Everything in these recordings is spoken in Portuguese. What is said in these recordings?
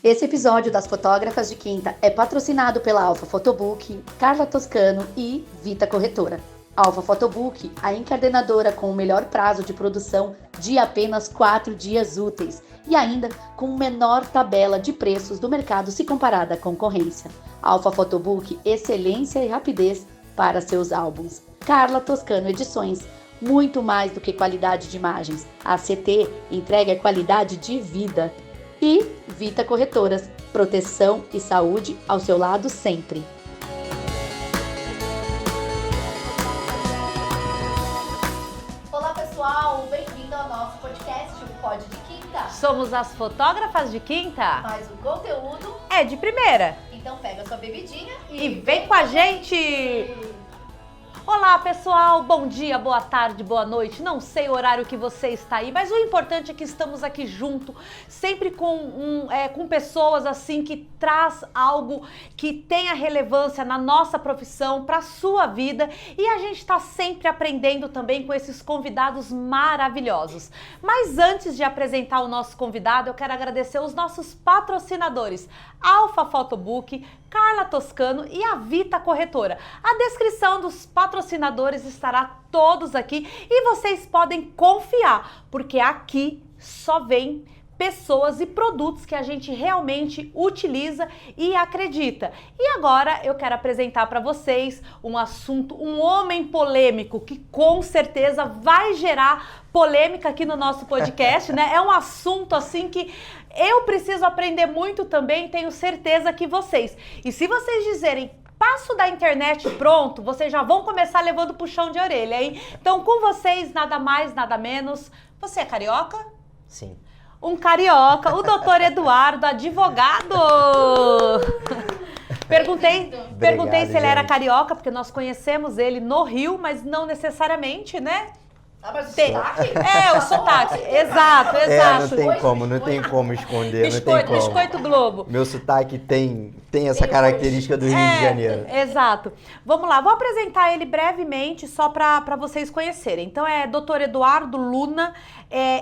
Esse episódio das Fotógrafas de Quinta é patrocinado pela Alfa Photobook, Carla Toscano e Vita Corretora. Alfa Photobook, a encadenadora com o melhor prazo de produção de apenas 4 dias úteis e ainda com menor tabela de preços do mercado se comparada à concorrência. Alfa Photobook, excelência e rapidez para seus álbuns. Carla Toscano Edições, muito mais do que qualidade de imagens. A CT entrega qualidade de vida. E Vita Corretoras, proteção e saúde ao seu lado sempre. Olá pessoal, bem-vindo ao nosso podcast, o Pod de Quinta. Somos as Fotógrafas de Quinta. Mas o conteúdo é de primeira. Então pega sua bebidinha E vem com a gente! Olá pessoal, bom dia, boa tarde, boa noite, não sei o horário que você está aí, mas o importante é que estamos aqui junto, sempre com pessoas assim que traz algo que tenha relevância na nossa profissão, para a sua vida, e a gente está sempre aprendendo também com esses convidados maravilhosos. Mas antes de apresentar o nosso convidado, eu quero agradecer os nossos patrocinadores, Alfa Photobook, Carla Toscano e a Vita Corretora. A descrição dos patrocinadores estará todos aqui e vocês podem confiar, porque aqui só vem pessoas e produtos que a gente realmente utiliza e acredita. E agora eu quero apresentar para vocês um assunto, um homem polêmico que com certeza vai gerar polêmica aqui no nosso podcast, né? É um assunto assim que eu preciso aprender muito também, tenho certeza que vocês. E se vocês dizerem passo da internet pronto, vocês já vão começar levando puxão de orelha, hein? Então com vocês, nada mais, nada menos. Você é carioca? Sim. Um carioca, o doutor Eduardo, advogado! Perguntei se ele era carioca, porque nós conhecemos ele no Rio, mas não necessariamente, né? Ah, mas o sotaque? O sotaque, exato. Não tem como esconder, não tem como. Biscoito Globo. Meu sotaque tem essa característica do Rio de Janeiro. Exato. Vamos lá, vou apresentar ele brevemente, só para vocês conhecerem. Então é Dr. Eduardo Luna,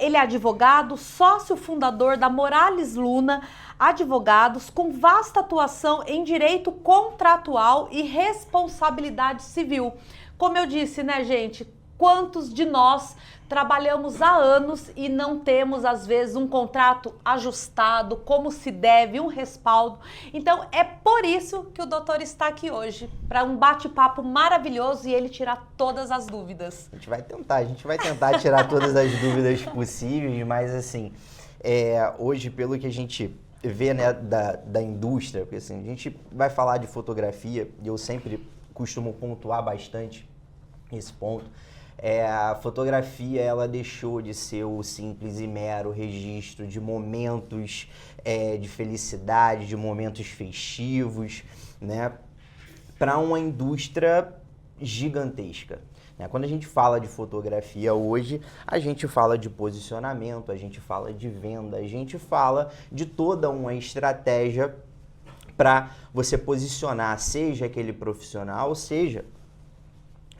ele é advogado, sócio fundador da Morales Luna Advogados, com vasta atuação em direito contratual e responsabilidade civil. Como eu disse, né, gente? Quantos de nós trabalhamos há anos e não temos, às vezes, um contrato ajustado, como se deve, um respaldo? Então, é por isso que o doutor está aqui hoje, para um bate-papo maravilhoso e ele tirar todas as dúvidas. A gente vai tentar tirar todas as dúvidas possíveis, mas, assim, hoje, pelo que a gente vê, né, da indústria, porque, assim, a gente vai falar de fotografia e eu sempre costumo pontuar bastante esse ponto. A fotografia, ela deixou de ser o simples e mero registro de momentos de felicidade, de momentos festivos, né, para uma indústria gigantesca. Quando a gente fala de fotografia hoje, a gente fala de posicionamento, a gente fala de venda, a gente fala de toda uma estratégia para você posicionar, seja aquele profissional, seja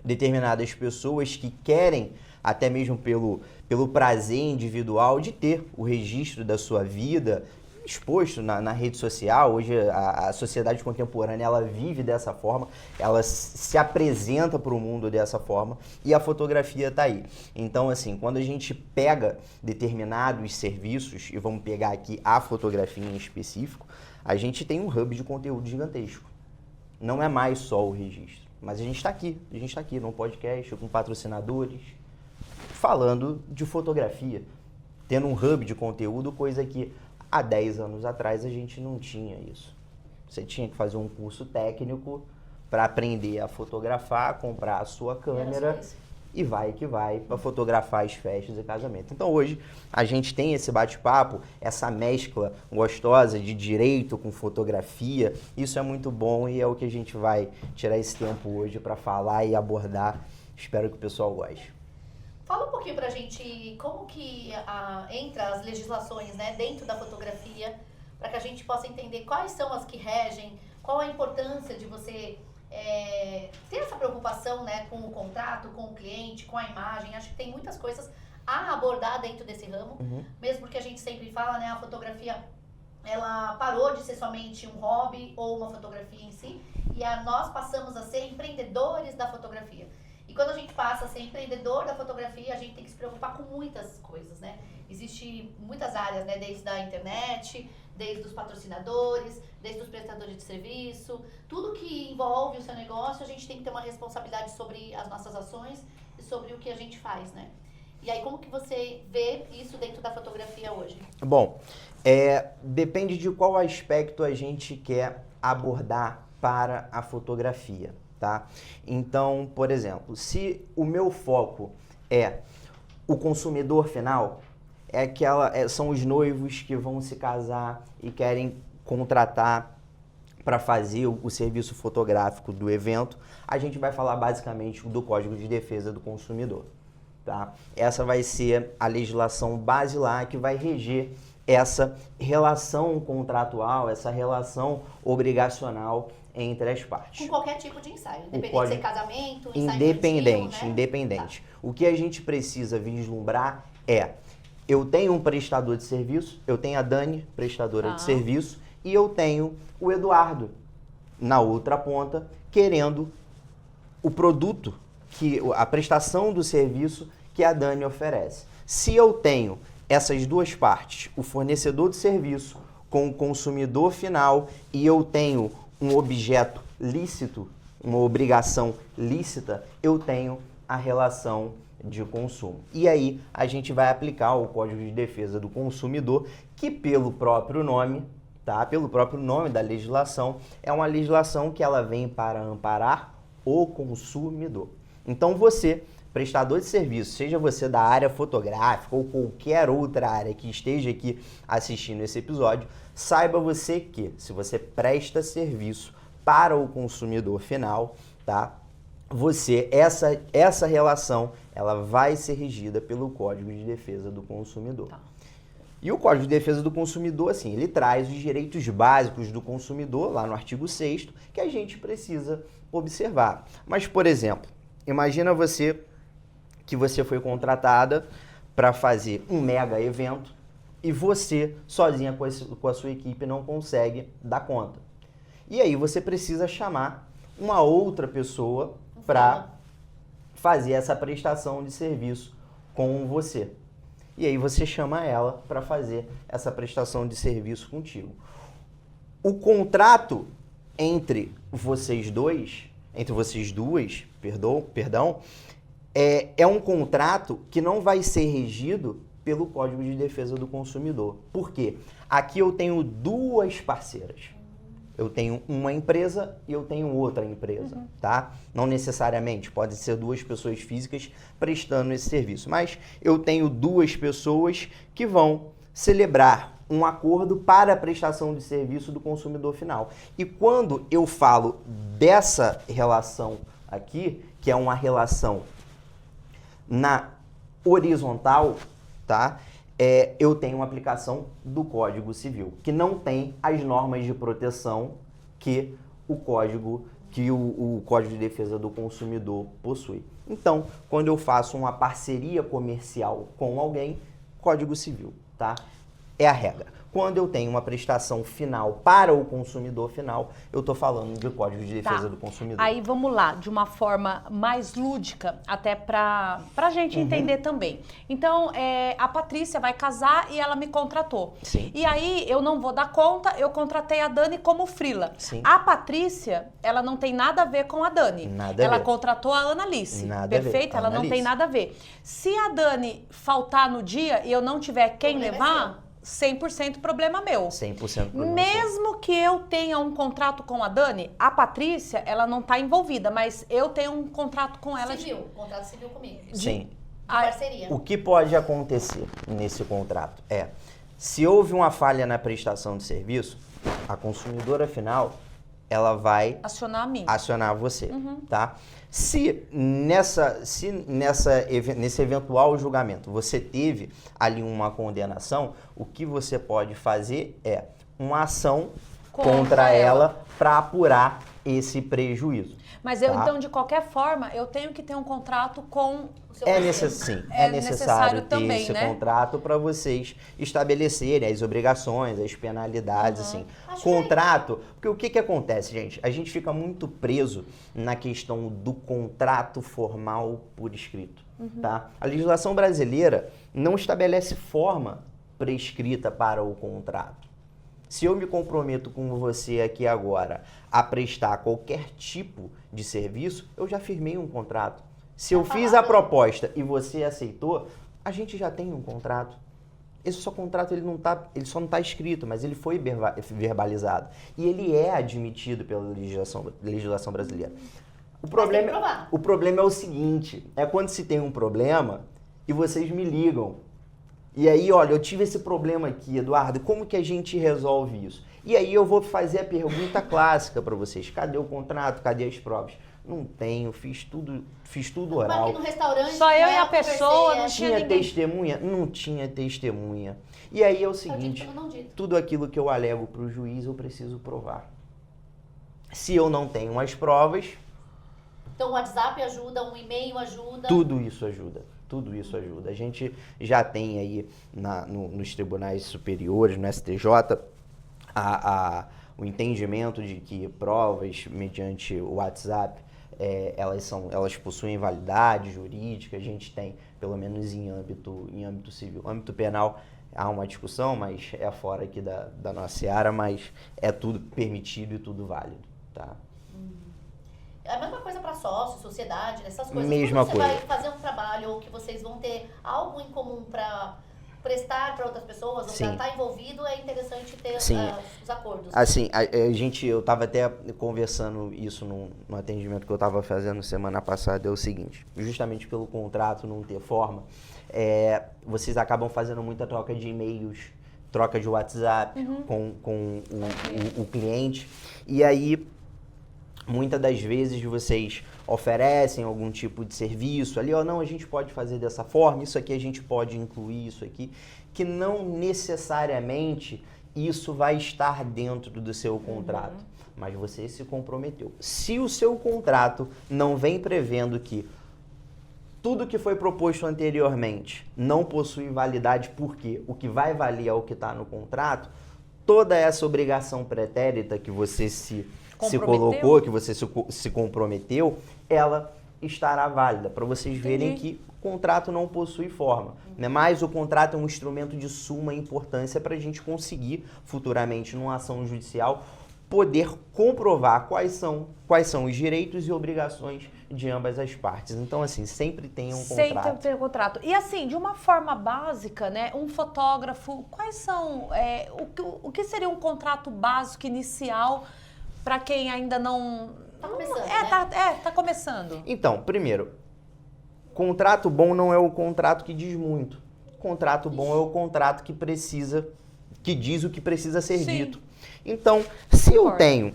determinadas pessoas que querem, até mesmo pelo prazer individual de ter o registro da sua vida exposto na rede social. Hoje a sociedade contemporânea, ela vive dessa forma, ela se apresenta para o mundo dessa forma e a fotografia está aí. Então, assim, quando a gente pega determinados serviços, e vamos pegar aqui a fotografia em específico, a gente tem um hub de conteúdo gigantesco. Não é mais só o registro. Mas a gente está aqui num podcast com patrocinadores, falando de fotografia, tendo um hub de conteúdo, coisa que há 10 anos atrás a gente não tinha isso. Você tinha que fazer um curso técnico para aprender a fotografar, comprar a sua câmera e vai que vai para fotografar as festas e casamentos. Então hoje a gente tem esse bate-papo, essa mescla gostosa de direito com fotografia. Isso é muito bom e é o que a gente vai tirar esse tempo hoje para falar e abordar. Espero que o pessoal goste. Fala um pouquinho pra gente como que entra as legislações, né, dentro da fotografia, para que a gente possa entender quais são as que regem, qual a importância de você ter essa preocupação, né, com o contrato, com o cliente, com a imagem. Acho que tem muitas coisas a abordar dentro desse ramo, mesmo porque a gente sempre fala, né, a fotografia ela parou de ser somente um hobby ou uma fotografia em si, e nós passamos a ser empreendedores da fotografia. E quando a gente passa a ser empreendedor da fotografia, a gente tem que se preocupar com muitas coisas, né? Existem muitas áreas, né? Desde a internet, desde os patrocinadores, desde os prestadores de serviço. Tudo que envolve o seu negócio, a gente tem que ter uma responsabilidade sobre as nossas ações e sobre o que a gente faz, né? E aí, como que você vê isso dentro da fotografia hoje? Bom, depende de qual aspecto a gente quer abordar para a fotografia, tá? Então, por exemplo, se o meu foco é o consumidor final, são os noivos que vão se casar e querem contratar para fazer o serviço fotográfico do evento, a gente vai falar basicamente do Código de Defesa do Consumidor. Tá? Essa vai ser a legislação basilar que vai reger essa relação contratual, essa relação obrigacional entre as partes. Com qualquer tipo de ensaio, independente de ser casamento, ensaio independente, infantil, né? Independente. Tá. O que a gente precisa vislumbrar eu tenho um prestador de serviço, eu tenho a Dani, prestadora de serviço, e eu tenho o Eduardo, na outra ponta, querendo o produto, a prestação do serviço que a Dani oferece. Se eu tenho essas duas partes, o fornecedor de serviço com o consumidor final, e eu tenho um objeto lícito, uma obrigação lícita, eu tenho a relação de consumo. E aí a gente vai aplicar o Código de Defesa do Consumidor, que pelo próprio nome, tá? Pelo próprio nome da legislação, é uma legislação que ela vem para amparar o consumidor. Então você, prestador de serviço, seja você da área fotográfica ou qualquer outra área que esteja aqui assistindo esse episódio, saiba você que se você presta serviço para o consumidor final, tá? Essa relação, ela vai ser regida pelo Código de Defesa do Consumidor. Tá. E o Código de Defesa do Consumidor, assim, ele traz os direitos básicos do consumidor, lá no artigo 6º, que a gente precisa observar. Mas, por exemplo, imagina que você foi contratada para fazer um mega evento e você, sozinha com a sua equipe, não consegue dar conta. E aí você precisa chamar uma outra pessoa para fazer essa prestação de serviço com você. E aí você chama ela para fazer essa prestação de serviço contigo. O contrato entre vocês duas, é um contrato que não vai ser regido pelo Código de Defesa do Consumidor. Por quê? Aqui eu tenho duas parceiras. Eu tenho uma empresa e eu tenho outra empresa, tá? Não necessariamente, podem ser duas pessoas físicas prestando esse serviço, mas eu tenho duas pessoas que vão celebrar um acordo para a prestação de serviço do consumidor final. E quando eu falo dessa relação aqui, que é uma relação na horizontal, tá? Eu tenho uma aplicação do Código Civil, que não tem as normas de proteção que o Código de Defesa do Consumidor possui. Então, quando eu faço uma parceria comercial com alguém, Código Civil, tá? É a regra. Quando eu tenho uma prestação final para o consumidor final, eu estou falando de Código de Defesa do Consumidor. Aí vamos lá, de uma forma mais lúdica, até para a gente entender também. Então, a Patrícia vai casar e ela me contratou. Sim. E aí eu não vou dar conta, eu contratei a Dani como freela. Sim. A Patrícia, ela não tem nada a ver com a Dani. Nada a ela ver. contratou a Analice. Nada Perfeito? a ver. Ela não tem nada a ver. Se a Dani faltar no dia e eu não tiver quem levar... 100% problema meu. 100% problema Mesmo que eu tenha um contrato com a Dani, a Patrícia, ela não está envolvida, mas eu tenho um contrato com ela. Contrato civil comigo. Sim. De parceria. O que pode acontecer nesse contrato se houve uma falha na prestação de serviço, a consumidora final, ela vai acionar você, tá? Se nesse eventual julgamento você teve ali uma condenação, o que você pode fazer é uma ação contra ela para apurar esse prejuízo. Mas eu, tá? então, de qualquer forma, eu tenho que ter um contrato com... O seu É, parceiro. sim, É é necessário ter também, esse né? contrato para vocês estabelecerem as obrigações, as penalidades, assim. Acho Contrato, porque o que que acontece, gente? A gente fica muito preso na questão do contrato formal por escrito, tá? A legislação brasileira não estabelece forma prescrita para o contrato. Se eu me comprometo com você aqui agora a prestar qualquer tipo de serviço, eu já firmei um contrato. Se eu fiz a proposta e você aceitou, a gente já tem um contrato. Esse seu contrato ele só não está escrito, mas ele foi verbalizado. E ele é admitido pela legislação brasileira. O problema é o seguinte, é quando se tem um problema e vocês me ligam. E aí, olha, eu tive esse problema aqui, Eduardo, como que a gente resolve isso? E aí eu vou fazer a pergunta clássica para vocês. Cadê o contrato? Cadê as provas? Não tenho, fiz tudo oral. Aqui no restaurante, Só eu né, e a pessoa, não Tinha ninguém. testemunha? Não tinha testemunha. E aí é o Tá dito seguinte, pelo não dito. tudo aquilo que eu alego para o juiz eu preciso provar. Se eu não tenho as provas, Então o WhatsApp ajuda, um e-mail ajuda. tudo isso ajuda. Tudo isso ajuda. A gente já tem aí nos tribunais superiores, no STJ, o entendimento de que provas mediante o WhatsApp, elas possuem validade jurídica. A gente tem, pelo menos em âmbito civil. Âmbito penal há uma discussão, mas é fora aqui da nossa seara, mas é tudo permitido e tudo válido, tá? É a mesma coisa para sócio, sociedade, essas coisas. Mesma Quando você coisa. vai fazer um trabalho ou que vocês vão ter algo em comum para prestar para outras pessoas ou Sim. para estar envolvido, é interessante ter Sim. os acordos. Assim, eu estava até conversando isso no atendimento que eu estava fazendo semana passada, é o seguinte, justamente pelo contrato não ter forma, vocês acabam fazendo muita troca de e-mails, troca de WhatsApp com o cliente, e aí muitas das vezes vocês oferecem algum tipo de serviço ali, não, a gente pode fazer dessa forma, isso aqui a gente pode incluir, isso aqui, que não necessariamente isso vai estar dentro do seu contrato, mas você se comprometeu. Se o seu contrato não vem prevendo que tudo que foi proposto anteriormente não possui validade, porque o que vai valer é o que está no contrato, toda essa obrigação pretérita que você se colocou, que você se comprometeu, ela estará válida, para vocês verem que o contrato não possui forma, né? Mas o contrato é um instrumento de suma importância para a gente conseguir, futuramente, numa ação judicial, poder comprovar quais são os direitos e obrigações de ambas as partes. Então, assim, sempre tem um contrato. Sempre tem um contrato. E assim, de uma forma básica, né, um fotógrafo, quais são, o que seria um contrato básico inicial para quem ainda não... Tá começando, né? Tá começando. Então, primeiro, contrato bom não é o contrato que diz muito. Contrato bom é o contrato que diz o que precisa ser dito. Então, se eu tenho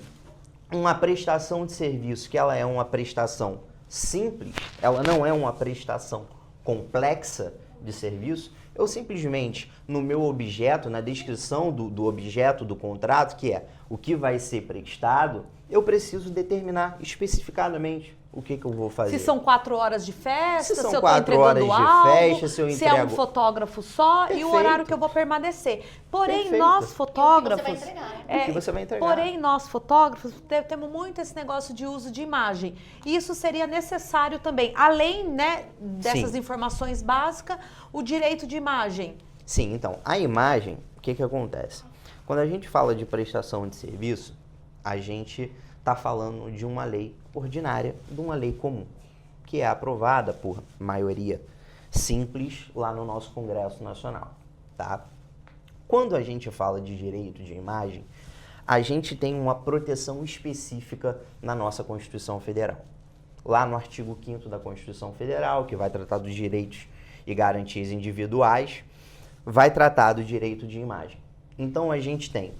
uma prestação de serviço que ela é uma prestação simples, ela não é uma prestação complexa de serviço, eu simplesmente, no meu objeto, na descrição do objeto do contrato, que é o que vai ser prestado, eu preciso determinar especificadamente o que eu vou fazer. Se são 4 horas de festa, Se são se eu estou 4 entregando horas de algo, festa, se eu é um entrego- fotógrafo só e o Perfeito. horário que eu vou permanecer. Porém, Perfeito. nós E o que fotógrafos... você vai entregar. O que você vai entregar. Porém, nós fotógrafos temos muito esse negócio de uso de imagem. E isso seria necessário também, além, né, dessas Sim. informações básicas, o direito de imagem. Sim, então, a imagem, o que acontece? Quando a gente fala de prestação de serviço, a gente está falando de uma lei ordinária, de uma lei comum, que é aprovada por maioria simples lá no nosso Congresso Nacional, tá? Quando a gente fala de direito de imagem, a gente tem uma proteção específica na nossa Constituição Federal. Lá no artigo 5º da Constituição Federal, que vai tratar dos direitos e garantias individuais, vai tratar do direito de imagem. Então, a gente tem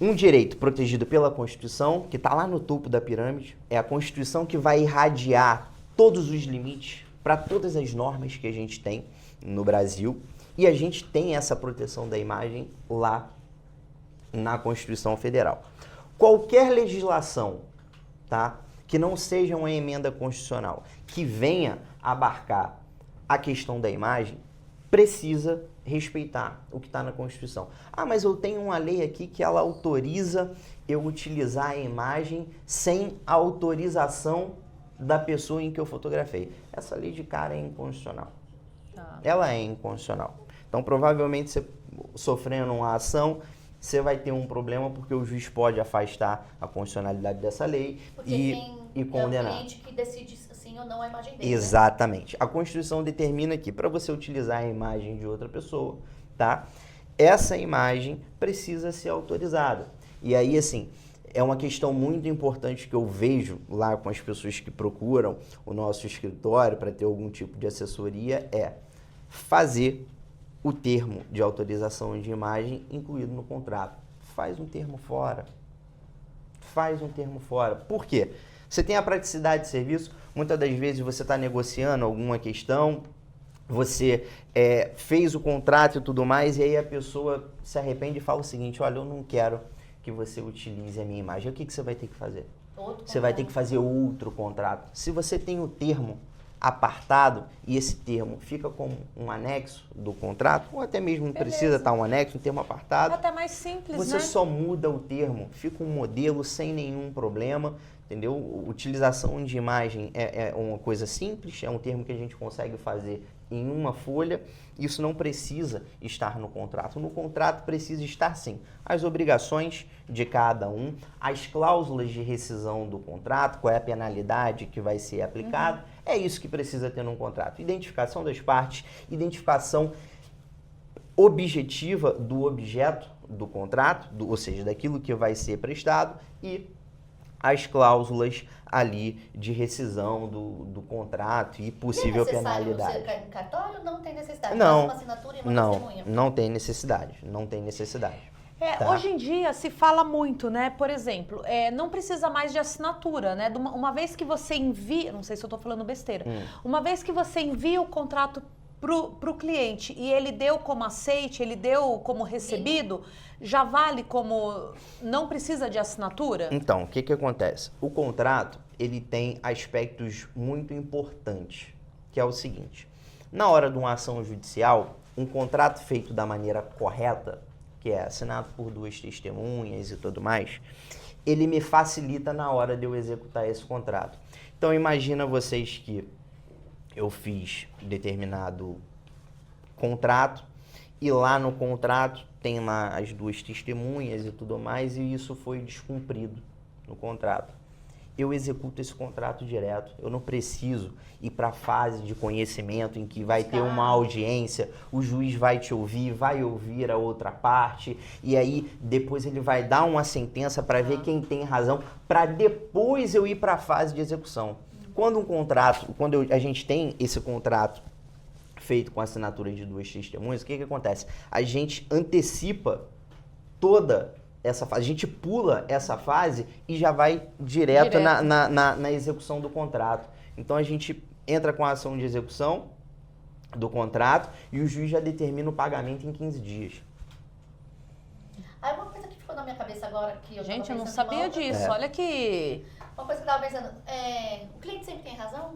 um direito protegido pela Constituição, que está lá no topo da pirâmide, é a Constituição que vai irradiar todos os limites para todas as normas que a gente tem no Brasil, e a gente tem essa proteção da imagem lá na Constituição Federal. qualquer legislação, tá? Que não seja uma emenda constitucional, que venha abarcar a questão da imagem, precisa respeitar o que está na Constituição. Ah, mas eu tenho uma lei aqui que ela autoriza eu utilizar a imagem sem a autorização da pessoa em que eu fotografei. Essa lei de cara é inconstitucional. Tá. Ela é inconstitucional. Então, provavelmente, você sofrendo uma ação, você vai ter um problema porque o juiz pode afastar a constitucionalidade dessa lei Porque e condenar. É o cliente que decide sim ou não a imagem dele. Exatamente. A Constituição determina que para você utilizar a imagem de outra pessoa, tá? Essa imagem precisa ser autorizada. E aí, assim, é uma questão muito importante que eu vejo lá com as pessoas que procuram o nosso escritório para ter algum tipo de assessoria, é fazer o termo de autorização de imagem incluído no contrato. Faz um termo fora. Faz um termo fora. Por quê? Você tem a praticidade de serviço, muitas das vezes você está negociando alguma questão, você fez o contrato e tudo mais, e aí a pessoa se arrepende e fala o seguinte, olha, eu não quero que você utilize a minha imagem. O que você vai ter que fazer? Você vai ter que fazer outro contrato. Se você tem o termo apartado e esse termo fica como um anexo do contrato, ou até mesmo não precisa estar um anexo, um termo apartado. Até mais simples, você né? só muda o termo, fica um modelo sem nenhum problema, entendeu? Utilização de imagem é uma coisa simples, é um termo que a gente consegue fazer em uma folha, isso não precisa estar no contrato. No contrato precisa estar, sim, as obrigações de cada um, as cláusulas de rescisão do contrato, qual é a penalidade que vai ser aplicada, é isso que precisa ter num contrato. Identificação das partes, identificação objetiva do objeto do contrato, ou seja, daquilo que vai ser prestado, e as cláusulas ali de rescisão do contrato e possível penalidade. É necessário no cartório? Não tem necessidade. Não, Uma assinatura e uma testemunha. não tem necessidade, não tem necessidade. Tá. Hoje em dia se fala muito, né? Por exemplo, não precisa mais de assinatura, né? Uma vez que você envia, não sei se eu estou falando besteira, uma vez que você envia o contrato pro cliente e ele deu como aceite, ele deu como recebido, já vale como não precisa de assinatura? Então, o que acontece? O contrato, ele tem aspectos muito importantes, que é o seguinte. Na hora de uma ação judicial, um contrato feito da maneira correta, que é assinado por duas testemunhas e tudo mais, ele me facilita na hora de eu executar esse contrato. Então, imagina vocês que eu fiz determinado contrato e lá no contrato tem lá as duas testemunhas e tudo mais e isso foi descumprido no contrato. Eu executo esse contrato direto, eu não preciso ir para a fase de conhecimento em que vai ter uma audiência, o juiz vai te ouvir, vai ouvir a outra parte e aí depois ele vai dar uma sentença para ver quem tem razão, para depois eu ir para a fase de execução. Quando a gente tem esse contrato feito com assinatura de duas testemunhas, o que acontece? A gente antecipa toda essa fase, a gente pula essa fase e já vai direto. Na execução do contrato. Então a gente entra com a ação de execução do contrato e o juiz já determina o pagamento em 15 dias. Aí uma coisa que ficou na minha cabeça agora que eu Gente, eu não tava pensando sabia disso, olha que... Uma coisa que eu tava pensando, o cliente sempre tem razão?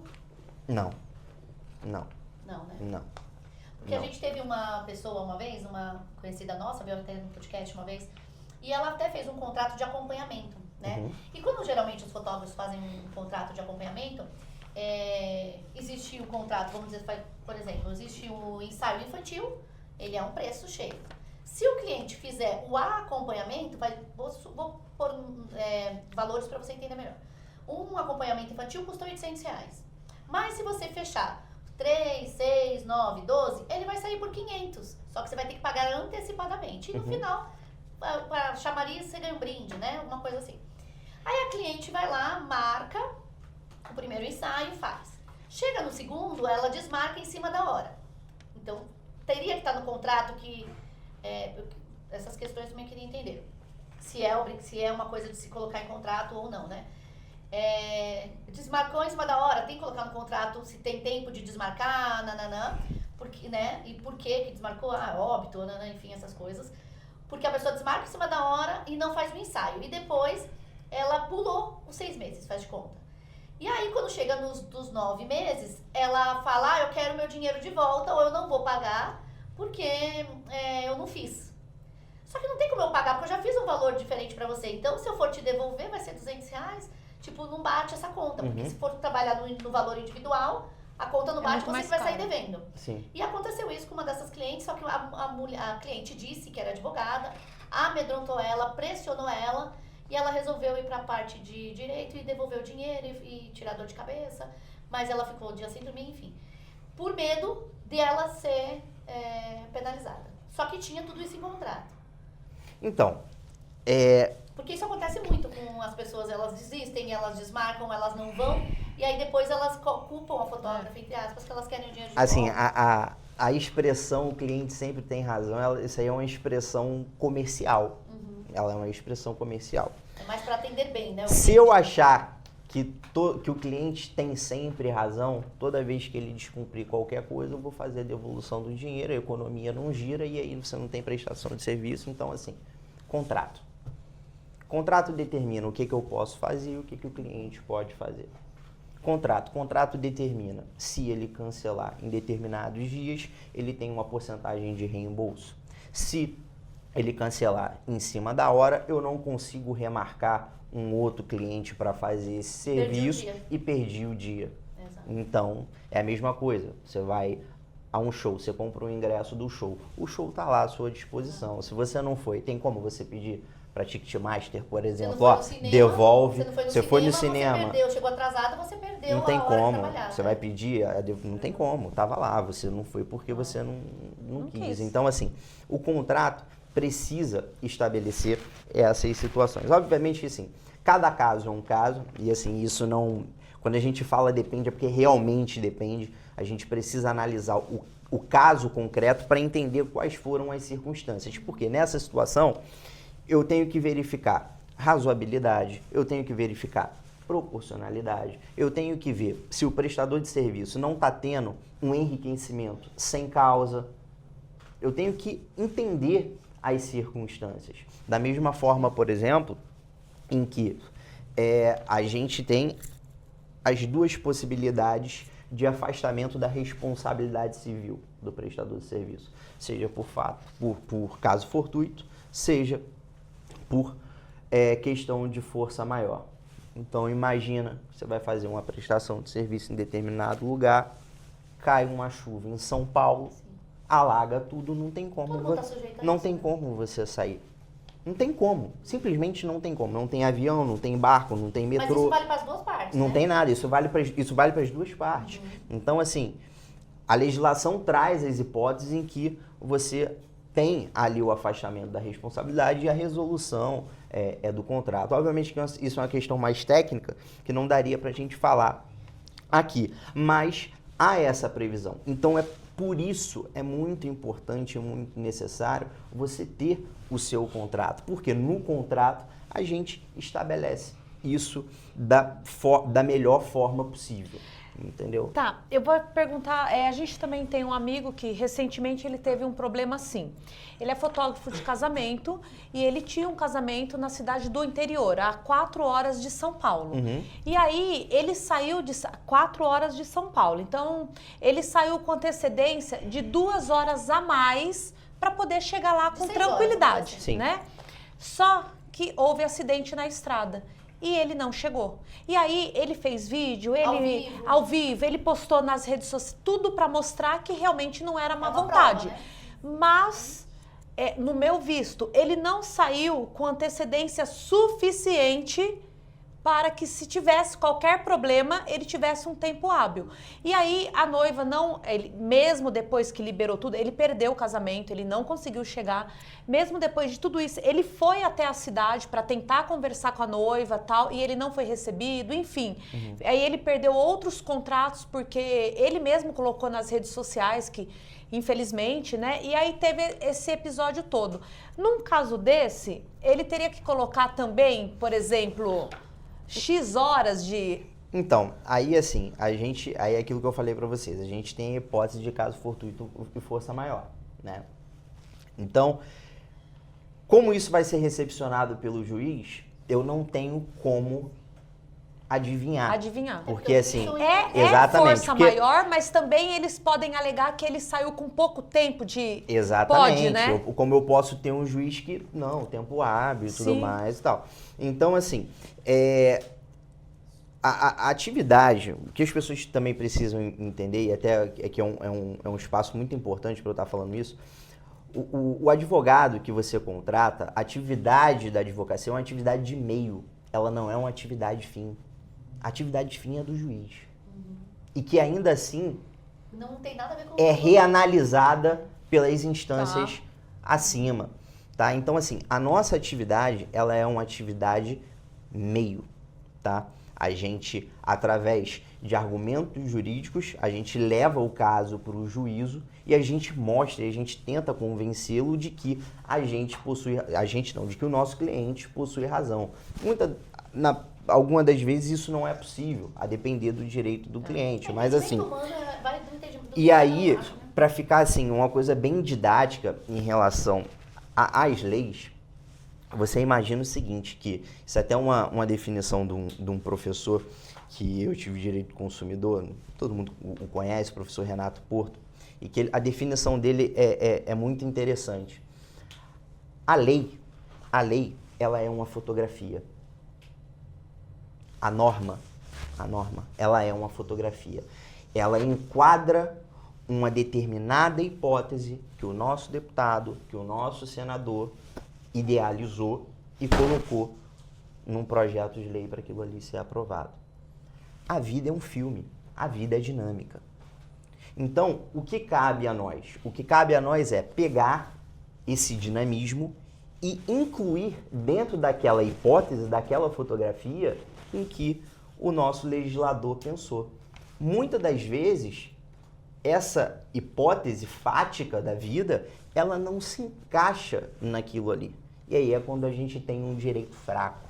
Não, Não, né? não. Porque a gente teve uma pessoa uma vez, uma conhecida nossa, veio até no podcast uma vez, e ela até fez um contrato de acompanhamento, né? E quando geralmente os fotógrafos fazem um contrato de acompanhamento, existe o contrato, vamos dizer, por exemplo, existe o ensaio infantil, ele é um preço cheio. Se o cliente fizer o acompanhamento, vou pôr valores para você entender melhor. Um acompanhamento infantil custa R$800. Mas se você fechar 3, 6, 9, 12, ele vai sair por 500. Só que você vai ter que pagar antecipadamente. E no final, para chamariz, você ganha um brinde, né? Alguma coisa assim. Aí a cliente vai lá, marca o primeiro ensaio e faz. Chega no segundo, ela desmarca em cima da hora. Então, teria que estar no contrato que... essas questões eu também queria entender. Se é uma coisa de se colocar em contrato ou não, né? Desmarcou em cima da hora, tem que colocar no contrato se tem tempo de desmarcar, nananã, porque, né? E por que desmarcou? Óbito, nananã, enfim, essas coisas. Porque a pessoa desmarca em cima da hora e não faz o ensaio. E depois ela pulou os 6 meses, faz de conta. E aí, quando chega dos 9 meses, ela fala, eu quero meu dinheiro de volta ou eu não vou pagar porque eu não fiz. Só que não tem como eu pagar, porque eu já fiz um valor diferente pra você. Então, se eu for te devolver, vai ser R$200. Tipo, não bate essa conta. Porque se for trabalhar no valor individual, a conta não bate, você que vai sair devendo. Sim. E aconteceu isso com uma dessas clientes, só que a cliente disse que era advogada, amedrontou ela, pressionou ela, e ela resolveu ir pra parte de direito e devolver o dinheiro e tirar dor de cabeça. Mas ela ficou o dia sem dormir, enfim. Por medo de ela ser penalizada. Só que tinha tudo isso em contrato. Então, Porque isso acontece muito com as pessoas, elas desistem, elas desmarcam, elas não vão, e aí depois elas culpam a fotógrafa, entre aspas, que elas querem o dinheiro de assim, volta. a expressão, o cliente sempre tem razão, isso aí é uma expressão comercial. Ela é uma expressão comercial. É mais para atender bem, né? Se eu achar que o cliente tem sempre razão, toda vez que ele descumprir qualquer coisa, eu vou fazer a devolução do dinheiro, a economia não gira e aí você não tem prestação de serviço. Então, assim, contrato. Contrato determina o que eu posso fazer e o que o cliente pode fazer. Contrato determina se ele cancelar em determinados dias, ele tem uma porcentagem de reembolso. Se ele cancelar em cima da hora, eu não consigo remarcar um outro cliente para fazer esse serviço e perdi o dia. Exato. Então, é a mesma coisa. Você vai a um show, você compra um ingresso do show. O show está lá à sua disposição. Se você não foi, tem como você pedir para Ticketmaster, por exemplo, devolve. Você foi no cinema, você perdeu, chegou atrasado, você perdeu. Não tem como. Você vai né? pedir, não tem como. Tava lá, você não foi porque você não quis. Então, assim, o contrato precisa estabelecer essas situações. Obviamente que, assim, cada caso é um caso e, assim, isso não... Quando a gente fala depende, é porque realmente depende. A gente precisa analisar o caso concreto para entender quais foram as circunstâncias. Porque nessa situação, eu tenho que verificar razoabilidade, eu tenho que verificar proporcionalidade, eu tenho que ver se o prestador de serviço não está tendo um enriquecimento sem causa. Eu tenho que entender as circunstâncias. Da mesma forma, por exemplo, em que a gente tem as duas possibilidades de afastamento da responsabilidade civil do prestador de serviço, seja por caso fortuito, seja por questão de força maior. Então, imagina, você vai fazer uma prestação de serviço em determinado lugar, cai uma chuva em São Paulo, alaga tudo, não tem como, como você sair. Não tem como, simplesmente não tem como. Não tem avião, não tem barco, não tem metrô. Mas isso vale para as duas partes, Não né? tem nada, isso vale para as duas partes. Então, assim, a legislação traz as hipóteses em que você tem ali o afastamento da responsabilidade e a resolução do contrato. Obviamente que isso é uma questão mais técnica, que não daria para a gente falar aqui, mas há essa previsão. Então, por isso é muito importante e muito necessário você ter o seu contrato, porque no contrato a gente estabelece isso da melhor forma possível. Entendeu? Tá, eu vou perguntar, a gente também tem um amigo que recentemente ele teve um problema assim. Ele é fotógrafo de casamento e ele tinha um casamento na cidade do interior, a 4 horas de São Paulo. E aí ele saiu de 4 horas de São Paulo, então ele saiu com antecedência de 2 horas a mais para poder chegar lá com tranquilidade, né? Só que houve acidente na estrada. E ele não chegou. E aí ele fez vídeo, ao vivo, ele postou nas redes sociais, tudo para mostrar que realmente não era má vontade. Prova, né? Mas, no meu visto, ele não saiu com antecedência suficiente para que, se tivesse qualquer problema, ele tivesse um tempo hábil. E aí a noiva mesmo depois que liberou tudo, ele perdeu o casamento, ele não conseguiu chegar. Mesmo depois de tudo isso, ele foi até a cidade para tentar conversar com a noiva tal, e ele não foi recebido, enfim. Aí ele perdeu outros contratos porque ele mesmo colocou nas redes sociais que, infelizmente, né? E aí teve esse episódio todo. Num caso desse, ele teria que colocar também, por exemplo, X horas de... Então, aí assim, aí é aquilo que eu falei pra vocês, a gente tem a hipótese de caso fortuito e força maior, né? Então, como isso vai ser recepcionado pelo juiz, eu não tenho como adivinhar. Porque assim, É exatamente, força porque- maior, mas também eles podem alegar que ele saiu com pouco tempo de... Exatamente. Pode, né? Como eu posso ter um juiz que, não, tempo hábil e tudo Sim. mais e tal. Então, assim, a atividade, o que as pessoas também precisam entender, e até aqui é um espaço muito importante para eu estar falando isso, o advogado que você contrata, a atividade da advocacia é uma atividade de meio, ela não é uma atividade fim. A atividade fim é do juiz. E que ainda assim Não tem nada a ver com é o reanalisada pelas instâncias acima, tá? Então, assim, a nossa atividade, ela é uma atividade meio, tá? A gente, através de argumentos jurídicos, a gente leva o caso para o juízo e a gente mostra, e a gente tenta convencê-lo de que de que o nosso cliente possui razão. Alguma das vezes isso não é possível, a depender do direito do cliente, mas assim... Vai do entendimento do E aí, eu acho, né? para ficar assim, uma coisa bem didática em relação às leis, você imagina o seguinte, que isso é até uma definição de um professor que eu tive direito do consumidor, todo mundo o conhece, o professor Renato Porto, e que a definição dele é muito interessante. A lei, ela é uma fotografia. A norma, ela é uma fotografia. Ela enquadra uma determinada hipótese que o nosso deputado, que o nosso senador idealizou e colocou num projeto de lei para aquilo ali ser aprovado. A vida é um filme, a vida é dinâmica. Então, o que cabe a nós? O que cabe a nós é pegar esse dinamismo e incluir dentro daquela hipótese, daquela fotografia, em que o nosso legislador pensou. Muitas das vezes, essa hipótese fática da vida, ela não se encaixa naquilo ali. E aí é quando a gente tem um direito fraco.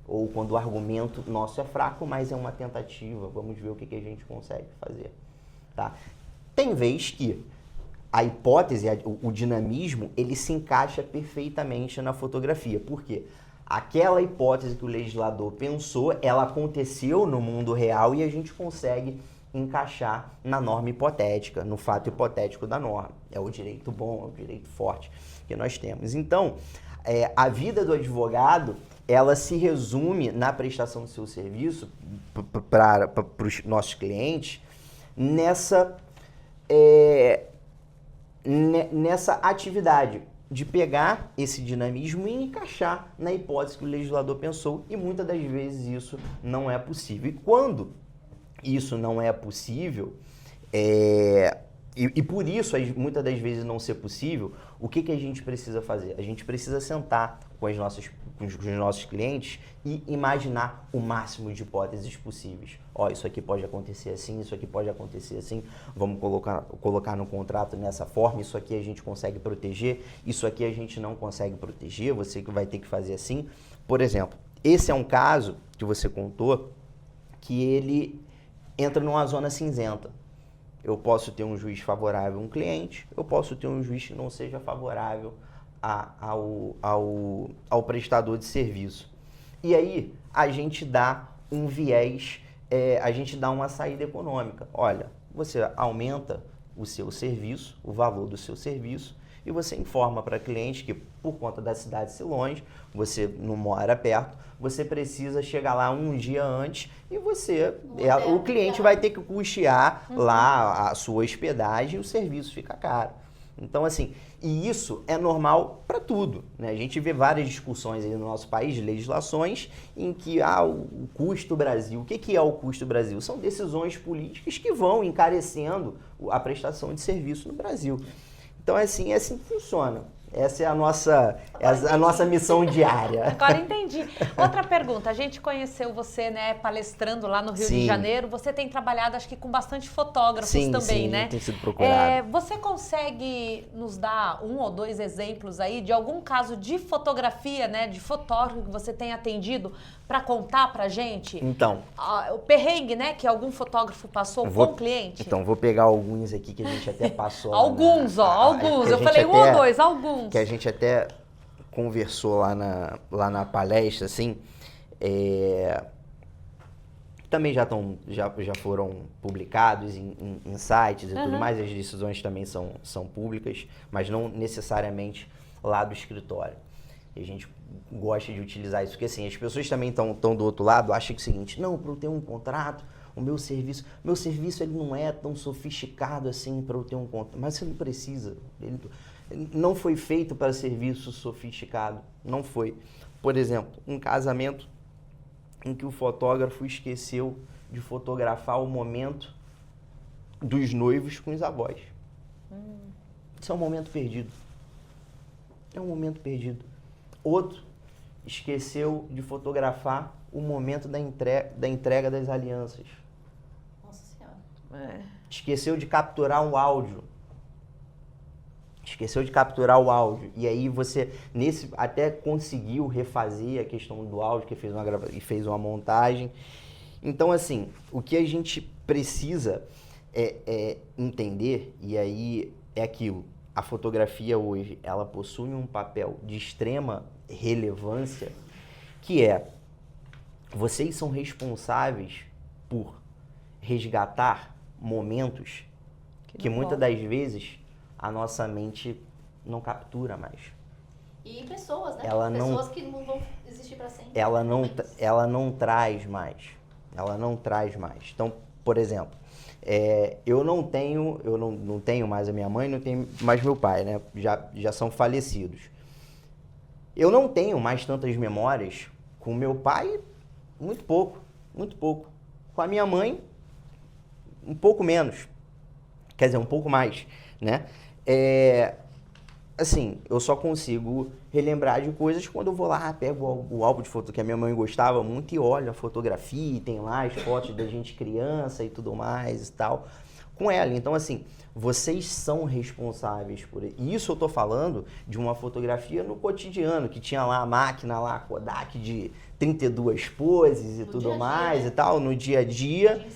Ou quando o argumento nosso é fraco, mas é uma tentativa. Vamos ver o que a gente consegue fazer. Tá? Tem vez que a hipótese, o dinamismo, ele se encaixa perfeitamente na fotografia. Por quê? Aquela hipótese que o legislador pensou, ela aconteceu no mundo real e a gente consegue encaixar na norma hipotética, no fato hipotético da norma. É o direito bom, é o direito forte que nós temos. Então, a vida do advogado, ela se resume na prestação do seu serviço para os nossos clientes nessa atividade de pegar esse dinamismo e encaixar na hipótese que o legislador pensou, e muitas das vezes isso não é possível. E quando isso não é possível, e por isso muitas das vezes não ser possível, o que a gente precisa fazer? A gente precisa sentar com os nossos clientes e imaginar o máximo de hipóteses possíveis. Isso aqui pode acontecer assim, isso aqui pode acontecer assim, vamos colocar no contrato nessa forma, isso aqui a gente consegue proteger, isso aqui a gente não consegue proteger, você que vai ter que fazer assim. Por exemplo, esse é um caso que você contou que ele entra numa zona cinzenta. Eu posso ter um juiz favorável a um cliente, eu posso ter um juiz que não seja favorável ao prestador de serviço. E aí a gente dá um viés, a gente dá uma saída econômica. Olha, você aumenta o seu serviço, o valor do seu serviço, e você informa para cliente que, por conta da cidade ser longe, você não mora perto, você precisa chegar lá um dia antes e o cliente vai ter que custear lá a sua hospedagem e o serviço fica caro. Então, assim, e isso é normal para tudo, né? A gente vê várias discussões aí no nosso país de legislações em que o custo Brasil. O que é o custo Brasil? São decisões políticas que vão encarecendo a prestação de serviço no Brasil. Então, é assim que funciona. Essa é a nossa missão diária. Agora entendi. Outra pergunta. A gente conheceu você, né, palestrando lá no Rio de Janeiro. Você tem trabalhado, acho que com bastante fotógrafos também, né? Tem sido procurado. Você consegue nos dar 1 ou 2 exemplos aí de algum caso de fotografia, né, de fotógrafo que você tem atendido para contar pra gente? Então. O perrengue, né, que algum fotógrafo passou com o cliente? Então, vou pegar alguns aqui que a gente até passou. Alguns. Eu falei 1 ou 2, alguns. Que a gente até conversou lá na palestra, assim, também já foram publicados em sites e tudo mais, as decisões também são públicas, mas não necessariamente lá do escritório. E a gente gosta de utilizar isso, porque assim, as pessoas também estão do outro lado, acham que é o seguinte, não, para eu ter um contrato, o meu serviço ele não é tão sofisticado assim para eu ter um contrato, mas você não precisa, ele não foi feito para serviço sofisticado, não foi. Por exemplo, um casamento em que o fotógrafo esqueceu de fotografar o momento dos noivos com os avós. Isso é um momento perdido. É um momento perdido. Outro esqueceu de fotografar o momento da entrega das alianças. Nossa Senhora. Esqueceu de capturar um áudio. Esqueceu de capturar o áudio. E aí você, até conseguiu refazer a questão do áudio, que fez uma montagem. Então, assim, o que a gente precisa é entender, e aí é aquilo. A fotografia hoje, ela possui um papel de extrema relevância, que vocês são responsáveis por resgatar momentos que muitas das vezes a nossa mente não captura mais. E pessoas, né? Pessoas que não vão existir para sempre. Ela não traz mais. Ela não traz mais. Então, por exemplo, eu não tenho mais a minha mãe, não tenho mais meu pai, né? Já são falecidos. Eu não tenho mais tantas memórias com meu pai, muito pouco. Com a minha mãe, um pouco menos. Quer dizer, um pouco mais, né? Assim, eu só consigo relembrar de coisas quando eu vou lá, pego o álbum de foto que a minha mãe gostava muito e olho a fotografia, e tem lá as fotos da gente criança e tudo mais e tal, com ela. Então, assim, vocês são responsáveis por isso. E isso eu tô falando de uma fotografia no cotidiano, que tinha lá a máquina lá, Kodak de 32 poses e tudo mais e tal, no dia a dia.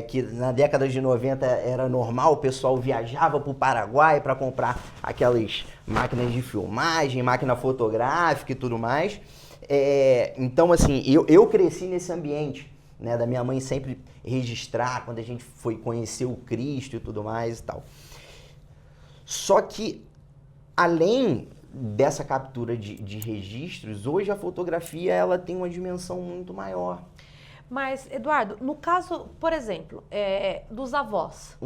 Que na década de 90 era normal, o pessoal viajava para o Paraguai para comprar aquelas máquinas de filmagem, máquina fotográfica e tudo mais. Então, assim, eu cresci nesse ambiente, né, da minha mãe sempre registrar quando a gente foi conhecer o Cristo e tudo mais e tal. Só que, além dessa captura de registros, hoje a fotografia ela tem uma dimensão muito maior. Mas, Eduardo, no caso, por exemplo, dos avós,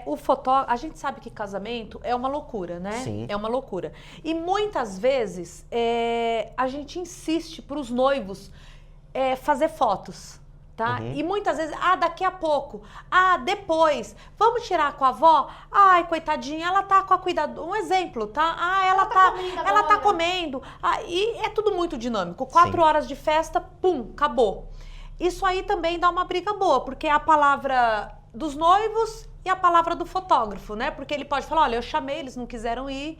o fotógrafo, a gente sabe que casamento é uma loucura, né? Sim. É uma loucura. E muitas vezes a gente insiste para os noivos fazer fotos, tá? E muitas vezes, daqui a pouco, depois, vamos tirar com a avó? Ai, coitadinha, ela tá com a cuidadora. Um exemplo, tá? Ela tá comendo. E é tudo muito dinâmico. 4 horas de festa, pum, acabou. Isso aí também dá uma briga boa, porque é a palavra dos noivos e a palavra do fotógrafo, né? Porque ele pode falar, olha, eu chamei, eles não quiseram ir,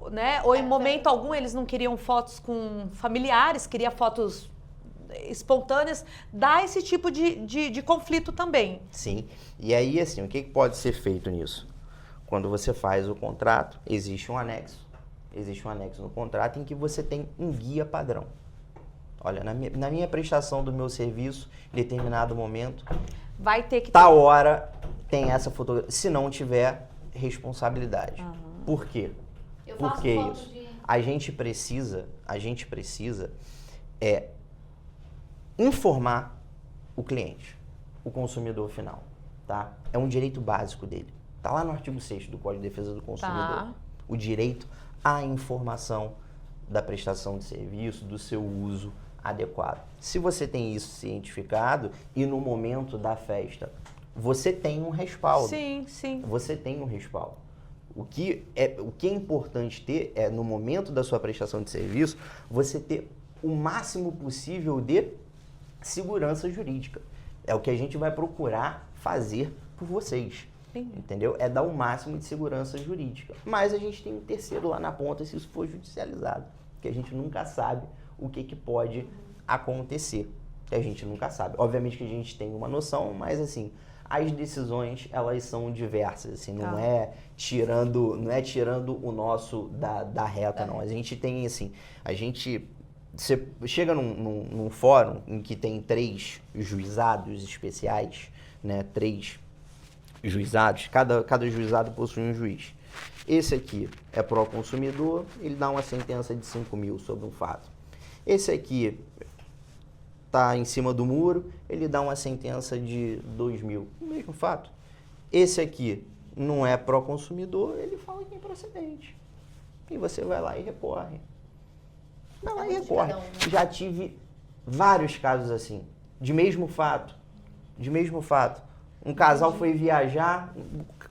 né? Ou em momento algum eles não queriam fotos com familiares, queria fotos espontâneas. Dá esse tipo de conflito também. Sim. E aí, assim, o que pode ser feito nisso? Quando você faz o contrato, existe um anexo. Existe um anexo no contrato em que você tem um guia padrão. Olha, na minha prestação do meu serviço, em determinado momento, vai ter que tal hora tem essa fotografia. Se não tiver, responsabilidade. Por quê? Por que isso? A gente precisa informar o cliente, o consumidor final, tá? É um direito básico dele. Tá lá no artigo 6º do Código de Defesa do Consumidor. O direito à informação da prestação de serviço, do seu uso adequado. Se você tem isso cientificado e no momento da festa você tem um respaldo. Sim, sim. Você tem um respaldo. O que é importante ter no momento da sua prestação de serviço, você ter o máximo possível de segurança jurídica. É o que a gente vai procurar fazer por vocês. Sim. Entendeu? É dar o máximo de segurança jurídica. Mas a gente tem um terceiro lá na ponta se isso for judicializado. Que a gente nunca sabe o que pode acontecer. Que a gente nunca sabe. Obviamente que a gente tem uma noção, mas assim, as decisões, elas são diversas, assim, não Tá. é tirando o nosso da reta, não. A gente tem, assim, você chega num fórum em que tem 3 juizados especiais, né, 3 juizados, cada juizado possui um juiz. Esse aqui é pró-consumidor, ele dá uma sentença de 5 mil sobre um fato. Esse aqui está em cima do muro, ele dá uma sentença de 2 mil, o mesmo fato. Esse aqui não é pró-consumidor, ele fala que é improcedente. E você vai lá e recorre. Vai lá e recorre. Cada um, né? Já tive vários casos assim, de mesmo fato. Um casal foi viajar,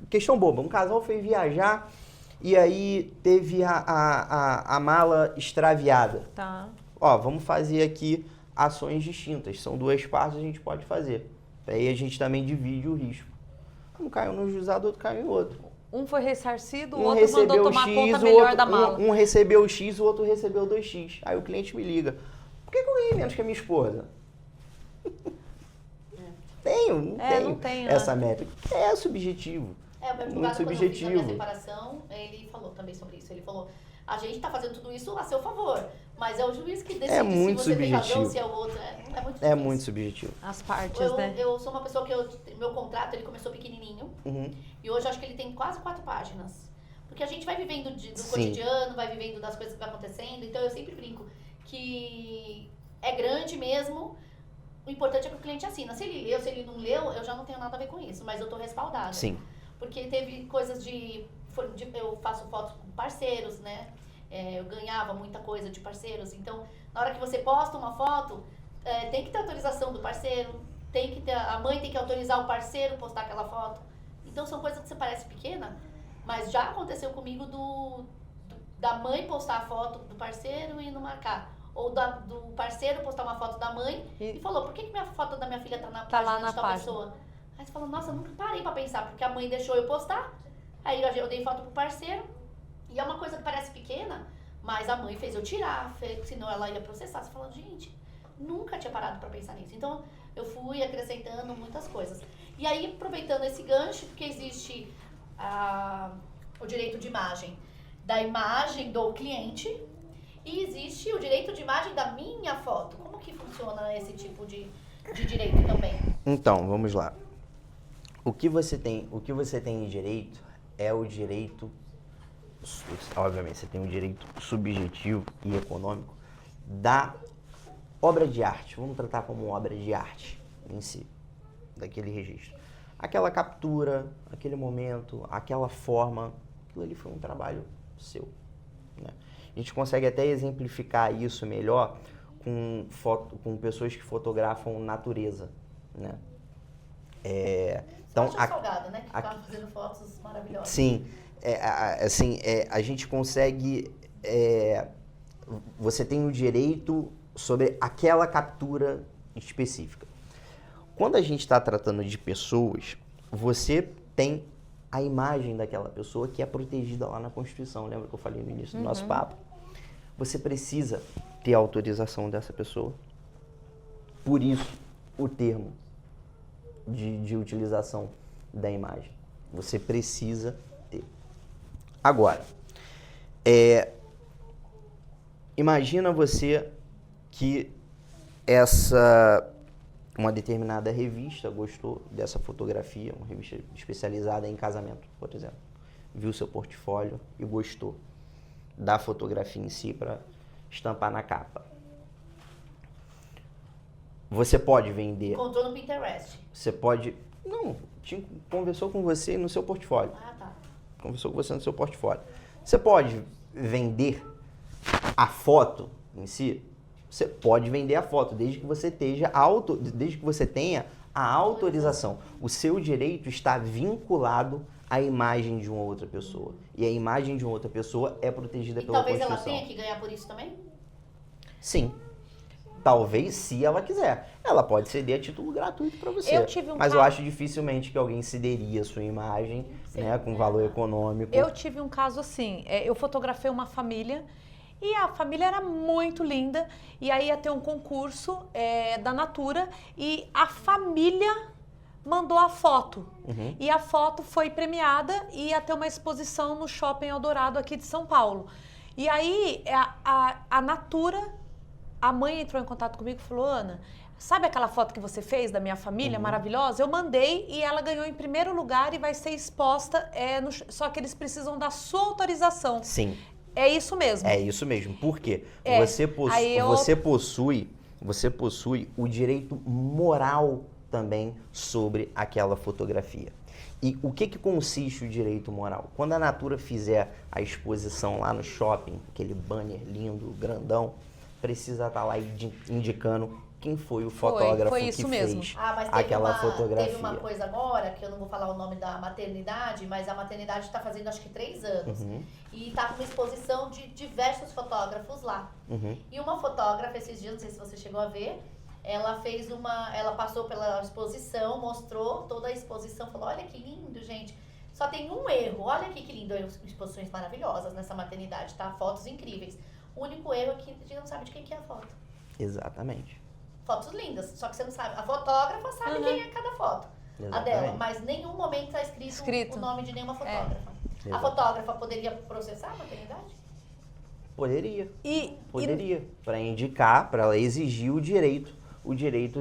questão boba, um casal foi viajar e aí teve a mala extraviada. Tá. Ó, vamos fazer aqui ações distintas, são 2 partes, a gente pode fazer. Aí a gente também divide o risco. Um caiu num juizado, outro caiu em outro. Um foi ressarcido, o Um outro mandou recebeu tomar X, conta o melhor outro, da mala. um recebeu X, o outro recebeu 2X. Aí o cliente me liga. Por que eu ganhei menos que a minha esposa? Não não tenho, né? essa métrica. É subjetivo. O meu Muito advogado, quando eu fiz a minha subjetivo. separação, ele falou também sobre isso. Ele falou, a gente tá fazendo tudo isso a seu favor, mas é o juiz que decide muito se você tem razão, subjetivo. se é o outro. É muito É difícil. muito subjetivo. As partes, Eu, né? eu sou uma pessoa que meu contrato ele começou pequenininho Uhum. e hoje eu acho que ele tem quase 4 páginas. Porque a gente vai vivendo do Sim. cotidiano, vai vivendo das coisas que vai acontecendo, então eu sempre brinco que é grande mesmo. O importante é que o cliente assina. Se ele leu, se ele não leu, eu já não tenho nada a ver com isso, mas eu tô respaldada. Sim. Porque teve coisas eu faço fotos com parceiros, né? Eu ganhava muita coisa de parceiros. Então, na hora que você posta uma foto, tem que ter autorização do parceiro, a mãe tem que autorizar o parceiro a postar aquela foto. Então, são coisas que você parece pequena, mas já aconteceu comigo da mãe postar a foto do parceiro e não marcar. Ou do parceiro postar uma foto da mãe e falou, por que minha foto da minha filha tá na página lá na de tal página. pessoa? Aí você falou, nossa, eu nunca parei pra pensar, porque a mãe deixou eu postar, aí eu dei foto pro parceiro, e é uma coisa que parece pequena, mas a mãe fez eu tirar, senão ela ia processar. Você falando, gente, nunca tinha parado pra pensar nisso. Então, eu fui acrescentando muitas coisas. E aí, aproveitando esse gancho, porque existe o direito de imagem da imagem do cliente, e existe o direito de imagem da minha foto. Como que funciona esse tipo de direito também? Então, vamos lá. O que você tem de direito é o direito, obviamente, você tem o direito subjetivo e econômico da obra de arte. Vamos tratar como obra de arte em si, daquele registro. Aquela captura, aquele momento, aquela forma, aquilo ali foi um trabalho seu, né? A gente consegue até exemplificar isso melhor com pessoas que fotografam natureza, né? Então, Salgado, né? Que tá fazendo fotos maravilhosas. Sim, a gente consegue. Você tem o direito sobre aquela captura específica. Quando a gente está tratando de pessoas, você tem a imagem daquela pessoa que é protegida lá na Constituição. Lembra que eu falei no início do nosso papo? Você precisa ter a autorização dessa pessoa. Por isso, o termo de utilização da imagem. Você precisa ter. Agora, imagina você que uma determinada revista gostou dessa fotografia, uma revista especializada em casamento, por exemplo. Viu seu portfólio e gostou da fotografia em si para estampar na capa. Você pode vender. Encontrou no Pinterest. Você pode. Não, conversou com você no seu portfólio. Ah, tá. Conversou com você no seu portfólio. Você pode vender a foto em si? Você pode vender a foto, desde que você tenha a autorização. O seu direito está vinculado à imagem de uma outra pessoa. E a imagem de uma outra pessoa é protegida E pela talvez Constituição. ela tenha que ganhar por isso também? Sim. Talvez, se ela quiser. Ela pode ceder a título gratuito para você. Eu tive um Mas caso- eu acho dificilmente que alguém cederia a sua imagem, né, com valor econômico. Eu tive um caso assim, eu fotografei uma família e a família era muito linda e aí ia ter um concurso da Natura e a família mandou a foto. Uhum. E a foto foi premiada e ia ter uma exposição no Shopping Eldorado aqui de São Paulo. E aí a Natura, a mãe entrou em contato comigo e falou, Ana, sabe aquela foto que você fez da minha família, maravilhosa? Eu mandei e ela ganhou em primeiro lugar e vai ser exposta, só que eles precisam da sua autorização. Sim. É isso mesmo. É isso mesmo. Por quê? É. Você possui o direito moral também sobre aquela fotografia. E o que consiste o direito moral? Quando a Natura fizer a exposição lá no shopping, aquele banner lindo, grandão, precisa estar lá indicando quem foi o fotógrafo que fez mas aquela fotografia. Teve uma coisa agora, que eu não vou falar o nome da maternidade, mas a maternidade está fazendo acho que 3 anos. E está com uma exposição de diversos fotógrafos lá. E uma fotógrafa, esses dias, não sei se você chegou a ver, ela passou pela exposição, mostrou toda a exposição, falou, olha que lindo, gente. Só tem um erro, olha aqui que lindo, exposições maravilhosas nessa maternidade, tá? Fotos incríveis. O único erro é que a gente não sabe de quem que é a foto. Exatamente. Fotos lindas, só que você não sabe. A fotógrafa sabe quem é cada foto. Exatamente. A dela, mas em nenhum momento está escrito o nome de nenhuma fotógrafa. A fotógrafa poderia processar a maternidade? Poderia. Poderia. Para indicar, para ela exigir o direito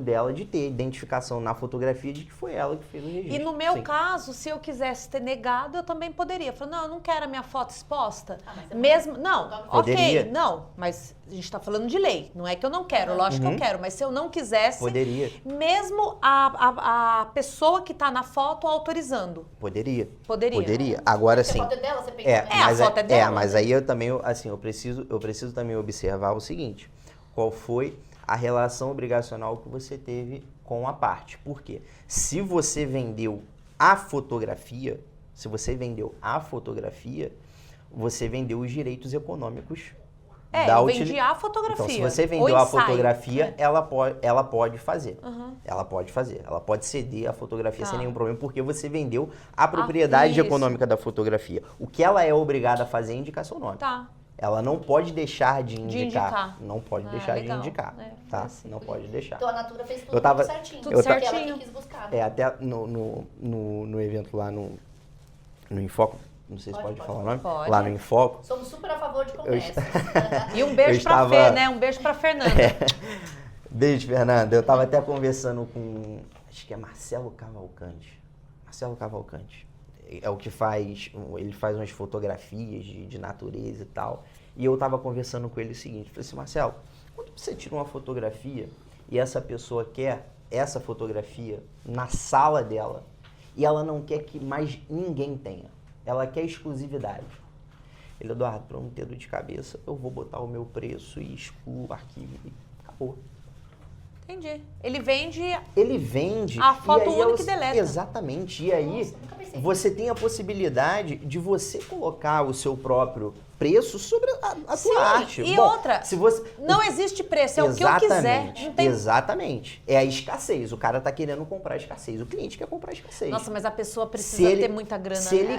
dela de ter identificação na fotografia de que foi ela que fez o registro. E no meu caso, se eu quisesse ter negado, eu também poderia. Falar, não, eu não quero a minha foto exposta. Mesmo, não, poderia. Ok, não, mas a gente está falando de lei. Não é que eu não quero, lógico que eu quero. Mas se eu não quisesse, poderia. Mesmo a pessoa que está na foto autorizando. Poderia. Poderia. Agora sim. A foto é dela, você pensa, a foto é dela. Mas aí eu também, assim, eu preciso também observar o seguinte. Qual foi a relação obrigacional que você teve com a parte. Por quê? Se você vendeu a fotografia, você vendeu os direitos econômicos eu vendi a fotografia. Então, se você vendeu a fotografia, ela pode fazer. Ela pode fazer. Ela pode ceder a fotografia sem nenhum problema, porque você vendeu a propriedade econômica da fotografia. O que ela é obrigada a fazer é indicar seu nome. Tá. Ela não pode deixar de indicar. Não pode deixar de indicar, tá? Assim. Não pode deixar. Então a Natura fez tudo certinho. Tudo certinho. Ela que quis buscar. Né? Até no evento lá no Infoco, não sei se pode falar o nome. Pode. Lá no Infoco. Somos super a favor de congressos. E um beijo pra Fê, né? Um beijo pra Fernanda. Beijo, Fernanda. Eu tava até conversando com, acho que é Marcelo Cavalcante. É o que ele faz umas fotografias de natureza e tal. E eu tava conversando com ele o seguinte, falei assim, Marcelo, quando você tira uma fotografia e essa pessoa quer essa fotografia na sala dela e ela não quer que mais ninguém tenha, ela quer exclusividade. Ele, Eduardo, para não ter dor de cabeça, eu vou botar o meu preço e excluo o arquivo e acabou. Entendi. Ele vende a foto única e deleta. Exatamente. E aí você tem a possibilidade de você colocar o seu próprio preço sobre a sua arte. E outra, não existe preço, é o que eu quiser. Não tem... Exatamente. É a escassez. O cara tá querendo comprar a escassez. O cliente quer comprar a escassez. Nossa, mas a pessoa precisa ter muita grana. Se ele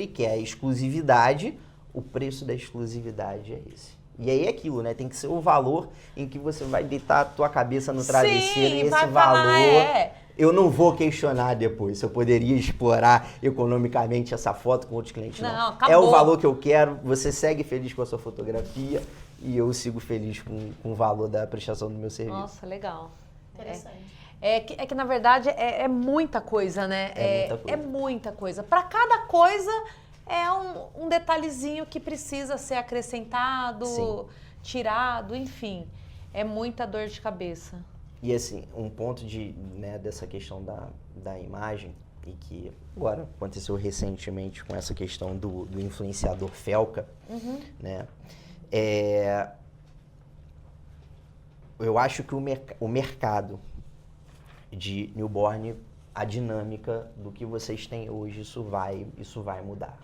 quer a exclusividade, o preço da exclusividade é esse. E aí é aquilo, né? Tem que ser o valor em que você vai deitar a tua cabeça no travesseiro. E esse valor, eu não vou questionar depois se eu poderia explorar economicamente essa foto com outros clientes. Não, acabou. É o valor que eu quero, você segue feliz com a sua fotografia e eu sigo feliz com o valor da prestação do meu serviço. Nossa, legal. Interessante. É que na verdade, é muita coisa, né? É muita coisa. Para cada coisa... É um detalhezinho que precisa ser acrescentado, tirado, enfim. É muita dor de cabeça. E assim, um ponto dessa questão da imagem, e que agora aconteceu recentemente com essa questão do influenciador Felca, né? Eu acho que o mercado de newborn, a dinâmica do que vocês têm hoje, isso vai mudar.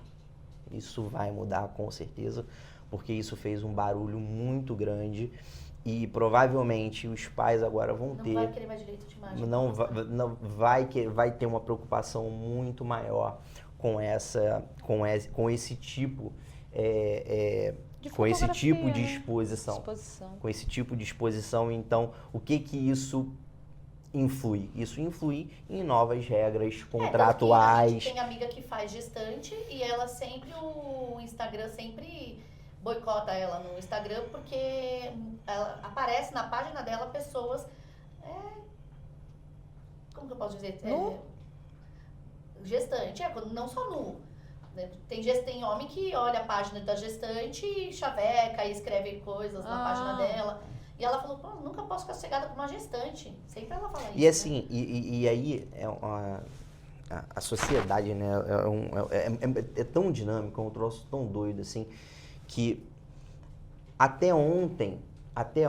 Isso vai mudar com certeza, porque isso fez um barulho muito grande e provavelmente os pais agora vão ter... Não vai querer mais direito de imagem. Não vai ter uma preocupação muito maior com esse tipo de exposição. Com esse tipo de exposição, então, o que isso influi? Isso influi em novas regras A contratuais. gente tem amiga que faz gestante e ela sempre, o Instagram sempre boicota ela no Instagram porque ela aparece na página dela pessoas, como que eu posso dizer? Gestante, não só nu. Né? Tem homem que olha a página da gestante e chaveca e escreve coisas na página dela. E ela falou, pô, nunca posso ficar sossegada com uma gestante. Sempre ela fala isso. E assim, e aí a sociedade, né, é tão dinâmica, é um troço tão doido, assim, que até ontem,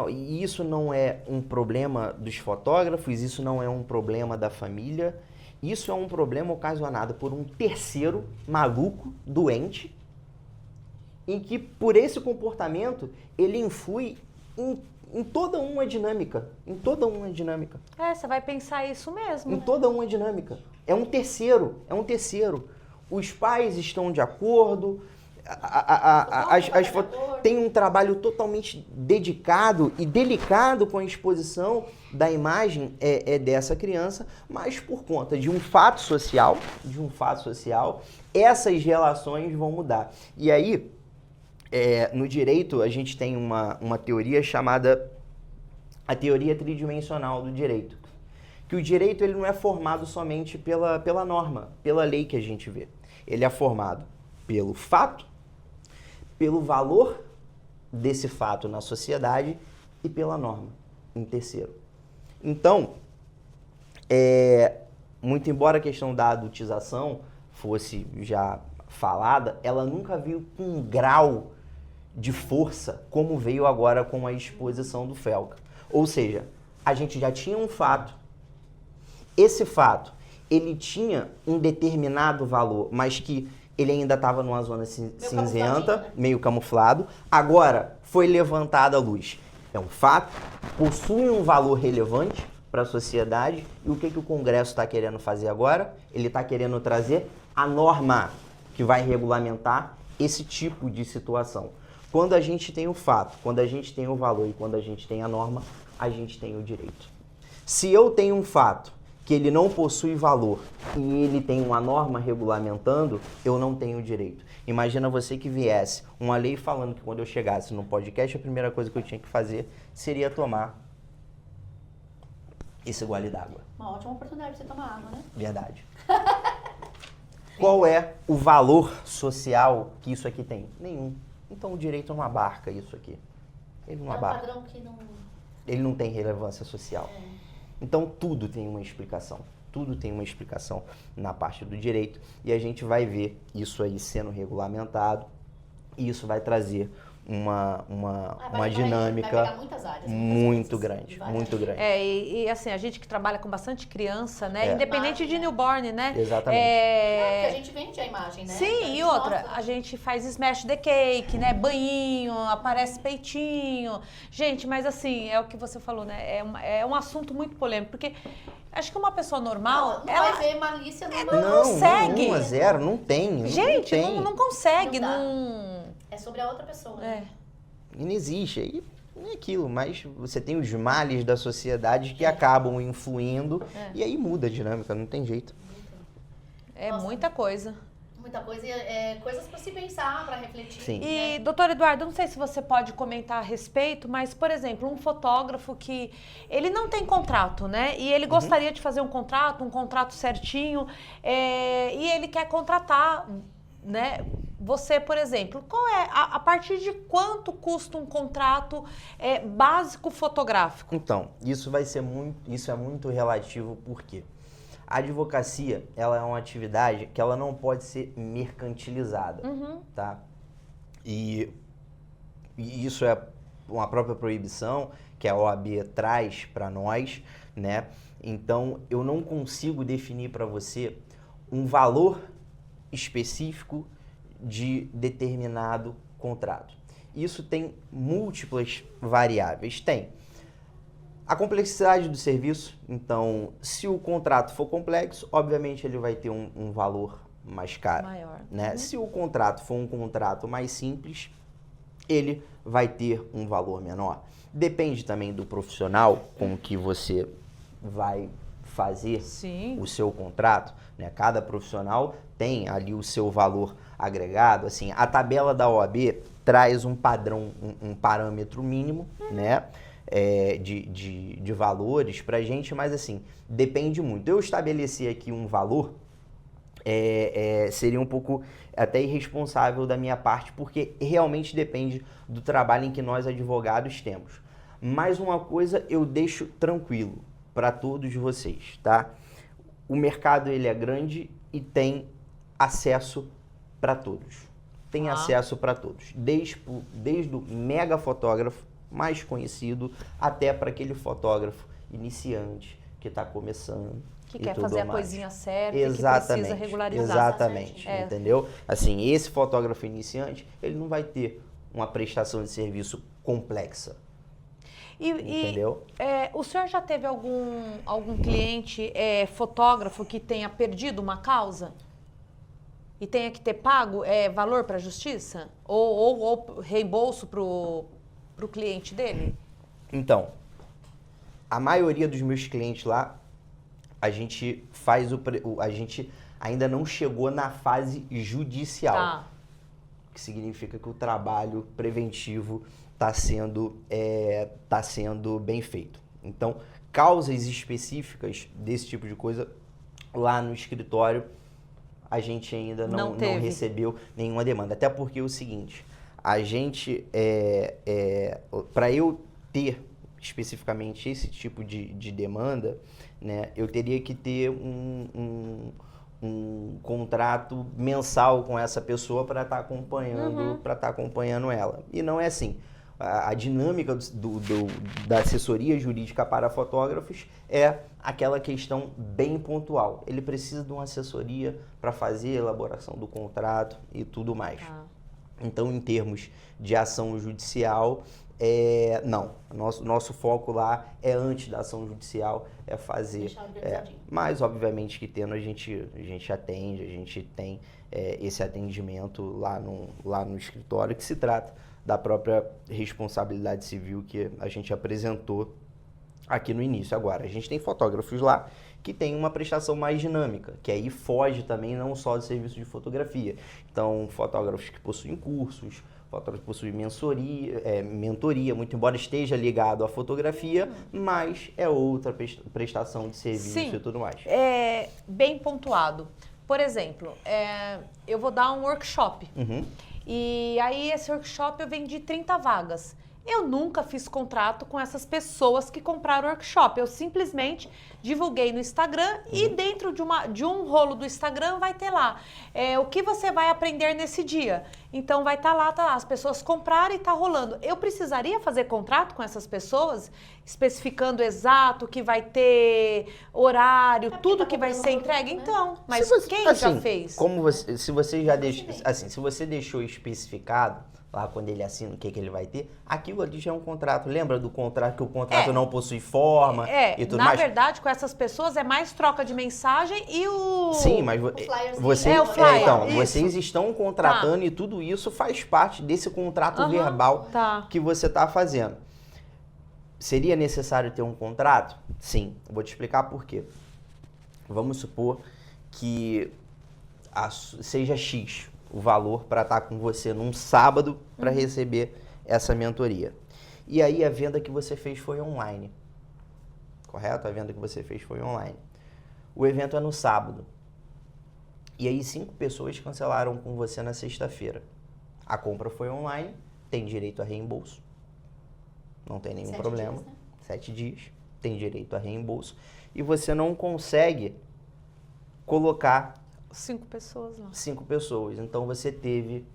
e isso não é um problema dos fotógrafos, isso não é um problema da família, isso é um problema ocasionado por um terceiro maluco, doente, em que por esse comportamento ele influi em toda uma dinâmica, Você vai pensar isso mesmo. em toda uma dinâmica. É um terceiro. Os pais estão de acordo, tem um trabalho totalmente dedicado e delicado com a exposição da imagem dessa criança, mas por conta de um fato social, essas relações vão mudar. E aí, no direito, a gente tem uma teoria chamada a teoria tridimensional do direito. Que o direito ele não é formado somente pela norma, pela lei que a gente vê. Ele é formado pelo fato, pelo valor desse fato na sociedade e pela norma, em terceiro. Então, muito embora a questão da adultização fosse já falada, ela nunca veio com um grau de força como veio agora com a exposição do Felca. Ou seja, a gente já tinha um fato, esse fato, ele tinha um determinado valor, mas que ele ainda estava numa zona cinzenta, meio camuflado. Agora, foi levantada a luz. É um fato, possui um valor relevante para a sociedade. E o que o Congresso está querendo fazer agora? Ele está querendo trazer a norma que vai regulamentar esse tipo de situação. Quando a gente tem o fato, quando a gente tem o valor e quando a gente tem a norma, a gente tem o direito. Se eu tenho um fato que ele não possui valor e ele tem uma norma regulamentando, eu não tenho direito. Imagina você que viesse uma lei falando que quando eu chegasse no podcast, a primeira coisa que eu tinha que fazer seria tomar esse gole d'água. Uma ótima oportunidade para você tomar água, né? Verdade. Qual é o valor social que isso aqui tem? Nenhum. Então o direito não abarca isso aqui. Ele não abarca. É um padrão que não... Ele não tem relevância social. Então tudo tem uma explicação. Tudo tem uma explicação na parte do direito. E a gente vai ver isso aí sendo regulamentado. E isso vai trazer uma dinâmica vai pegar muitas áreas, muito grande. E assim, a gente que trabalha com bastante criança, né? Independente de newborn, né? Exatamente. Porque a gente vende a imagem, né? Sim, então, e outra, a gente faz smash the cake, né? Banhinho, aparece peitinho. Gente, mas assim, é o que você falou, né? É um assunto muito polêmico, porque acho que uma pessoa normal... Não vai ver malícia no não consegue. 1 a 0, não tem. Gente, não consegue, não... É sobre a outra pessoa, né? E não existe. Aí é aquilo, mas você tem os males da sociedade que acabam influindo e aí muda a dinâmica, não tem jeito. Nossa, muita coisa. Muita coisa, coisas para se pensar, para refletir. Sim. E, doutor Eduardo, não sei se você pode comentar a respeito, mas, por exemplo, um fotógrafo que ele não tem contrato, né? E ele gostaria de fazer um contrato certinho, e ele quer contratar, né? Você, por exemplo, qual é a partir de quanto custa um contrato básico fotográfico? Então, isso é muito relativo, por quê? A advocacia, ela é uma atividade que ela não pode ser mercantilizada, tá? E isso é uma própria proibição que a OAB traz para nós, né? Então, eu não consigo definir para você um valor específico de determinado contrato. Isso tem múltiplas variáveis. Tem a complexidade do serviço. Então, se o contrato for complexo, obviamente ele vai ter um valor mais caro. Maior. Né? Se o contrato for um contrato mais simples, ele vai ter um valor menor. Depende também do profissional com que você vai fazer Sim. o seu contrato, né? Cada profissional tem ali o seu valor agregado. Assim, a tabela da OAB traz um padrão, um parâmetro mínimo, né? De valores pra gente, mas assim, depende muito. Eu estabeleci aqui um valor, seria um pouco até irresponsável da minha parte, porque realmente depende do trabalho em que nós advogados temos. Mas uma coisa eu deixo tranquilo para todos vocês, tá? O mercado ele é grande e tem acesso para todos. Tem acesso para todos, desde o mega fotógrafo mais conhecido até para aquele fotógrafo iniciante que está começando. Que e quer tudo fazer a mais. coisinha certa, Exatamente, que precisa regularizar. exatamente, entendeu? Assim, esse fotógrafo iniciante, ele não vai ter uma prestação de serviço complexa, entendeu? O senhor já teve algum cliente fotógrafo que tenha perdido uma causa? E tenha que ter pago valor para a justiça? Ou reembolso para o cliente dele? Então, a maioria dos meus clientes lá, a gente faz a gente ainda não chegou na fase judicial. Tá. O que significa que o trabalho preventivo está sendo bem feito. Então, causas específicas desse tipo de coisa, lá no escritório, a gente ainda não recebeu nenhuma demanda. Até porque é o seguinte, a gente, para eu ter especificamente esse tipo de demanda, né, eu teria que ter um contrato mensal com essa pessoa para estar acompanhando ela. E não é assim. A dinâmica da assessoria jurídica para fotógrafos é aquela questão bem pontual. Ele precisa de uma assessoria para fazer a elaboração do contrato e tudo mais. Então, em termos de ação judicial, não. Nosso foco lá é antes da ação judicial, é fazer. Mas, obviamente, que tendo a gente atende, a gente tem esse atendimento lá no escritório, que se trata da própria responsabilidade civil que a gente apresentou aqui no início. Agora, a gente tem fotógrafos lá que tem uma prestação mais dinâmica, que aí foge também não só do serviço de fotografia. Então, fotógrafos que possuem cursos, fotógrafos que possuem mentoria, muito embora esteja ligado à fotografia, mas é outra prestação de serviço. Sim, e tudo mais. Bem pontuado. Por exemplo, eu vou dar um workshop. E aí, esse workshop eu vendi 30 vagas. Eu nunca fiz contrato com essas pessoas que compraram o workshop. Eu simplesmente divulguei no Instagram e dentro de um rolo do Instagram vai ter lá o que você vai aprender nesse dia. Então vai estar lá, as pessoas compraram e está rolando. Eu precisaria fazer contrato com essas pessoas, especificando exato que vai ter horário, tudo que vai ser entregue? Né? Então, mas quem já fez? Se você deixou especificado lá quando ele assina o que ele vai ter, aquilo ali já é um contrato. Lembra do contrato que o contrato não possui forma e tudo mais? Na verdade, com essas pessoas é mais troca de mensagem e o... Sim, mas vocês estão contratando e tudo isso faz parte desse contrato verbal que você está fazendo. Seria necessário ter um contrato? Sim, eu vou te explicar por quê. Vamos supor que seja X o valor para estar com você num sábado para receber essa mentoria. E aí a venda que você fez foi online. Correto? A venda que você fez foi online. O evento é no sábado. E aí 5 pessoas cancelaram com você na sexta-feira. A compra foi online, tem direito a reembolso. Não tem nenhum problema. 7 dias, tem direito a reembolso. E você não consegue colocar 5 pessoas lá. 5 pessoas. Então, você teve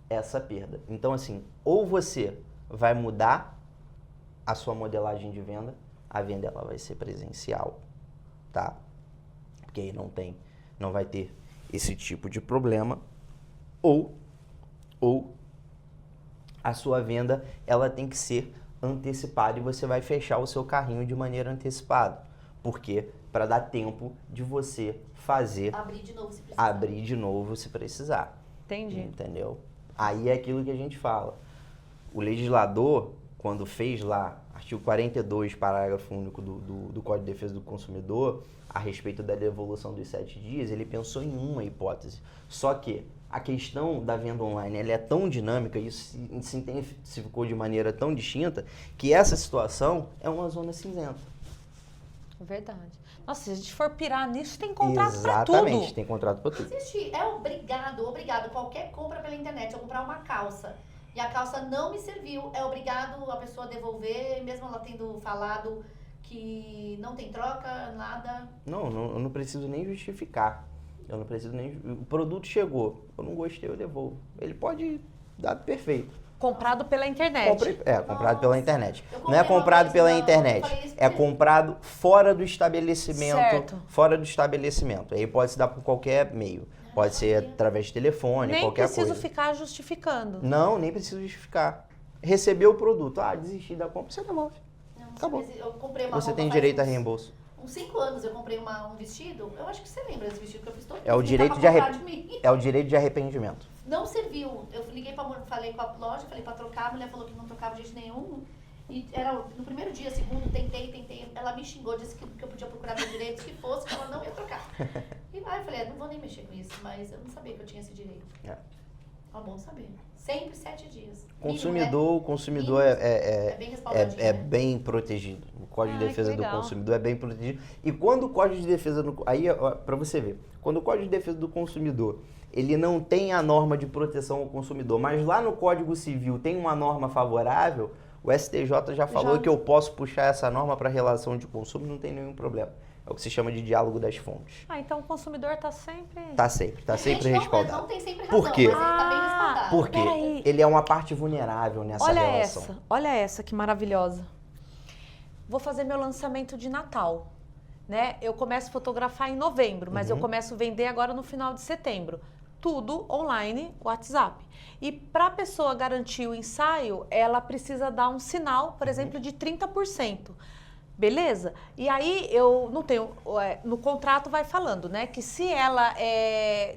essa perda. Então, assim, ou você vai mudar a sua modelagem de venda, a venda ela vai ser presencial, tá? Porque aí não vai ter esse tipo de problema. Ou a sua venda, ela tem que ser antecipada e você vai fechar o seu carrinho de maneira antecipada. Por quê? Para dar tempo de você fazer... Abrir de novo se precisar. Abrir de novo se precisar. Entendi. Entendeu? Aí é aquilo que a gente fala. O legislador, quando fez lá a artigo 42, parágrafo único do Código de Defesa do Consumidor, a respeito da devolução dos 7 dias, ele pensou em uma hipótese. Só que a questão da venda online ela é tão dinâmica, isso se intensificou de maneira tão distinta, que essa situação é uma zona cinzenta. Verdade. Nossa, se a gente for pirar nisso, tem contrato pra tudo. Exatamente, tem contrato para tudo. Existe, é obrigado, qualquer compra pela internet, eu comprar uma calça e a calça não me serviu, é obrigado a pessoa devolver, mesmo ela tendo falado que não tem troca, nada. Não, eu não preciso nem justificar. O produto chegou, eu não gostei, eu devolvo. Ele pode dar perfeito. Comprado pela internet. Comprado pela internet. Eu Não é comprei uma comprado coisa, pela eu internet. falei isso É pra ele. comprado fora do estabelecimento. Certo. Fora do estabelecimento. Aí pode se dar por qualquer meio. Pode ser através de telefone, Nem qualquer preciso coisa. ficar justificando. Não, nem preciso justificar. Recebeu o produto. Desisti da compra, você devolve. Não, Acabou. Eu comprei uma Você roupa tem faz direito a uns- reembolso. Uns 5 anos eu comprei um vestido, eu acho que você lembra desse vestido que eu fiz todo É o mundo direito tentava de comprar de mim. É o direito de arrependimento. Não serviu. Eu liguei falei com a loja, falei pra trocar, a mulher falou que não trocava de jeito nenhum. E era no primeiro dia, segundo, tentei. Ela me xingou, disse que eu podia procurar meus direitos, que fosse, que ela não ia trocar. E aí eu falei, não vou nem mexer com isso, mas eu não sabia que eu tinha esse direito. É. Ó, bom saber. Sempre 7 dias. O consumidor É bem respaldadinho, é né? bem protegido. O Código de Ai, Defesa que do legal. Consumidor é bem protegido. E quando o Código de Defesa do para você ver, quando o Código de Defesa do Consumidor, ele não tem a norma de proteção ao consumidor, mas lá no Código Civil tem uma norma favorável, o STJ já falou que eu posso puxar essa norma para relação de consumo, não tem nenhum problema. É o que se chama de diálogo das fontes. Então o consumidor tá sempre... Tá sempre Gente, respaldado. Não tem sempre razão, Por quê? mas ele tá bem respaldado. Porque Peraí. ele é uma parte vulnerável nessa relação. Olha essa que maravilhosa. Vou fazer meu lançamento de Natal, né? Eu começo a fotografar em novembro, mas eu começo a vender agora no final de setembro. Tudo online, WhatsApp. E para a pessoa garantir o ensaio, ela precisa dar um sinal, por exemplo, de 30%. Beleza? E aí eu não tenho, no contrato vai falando, né, que se ela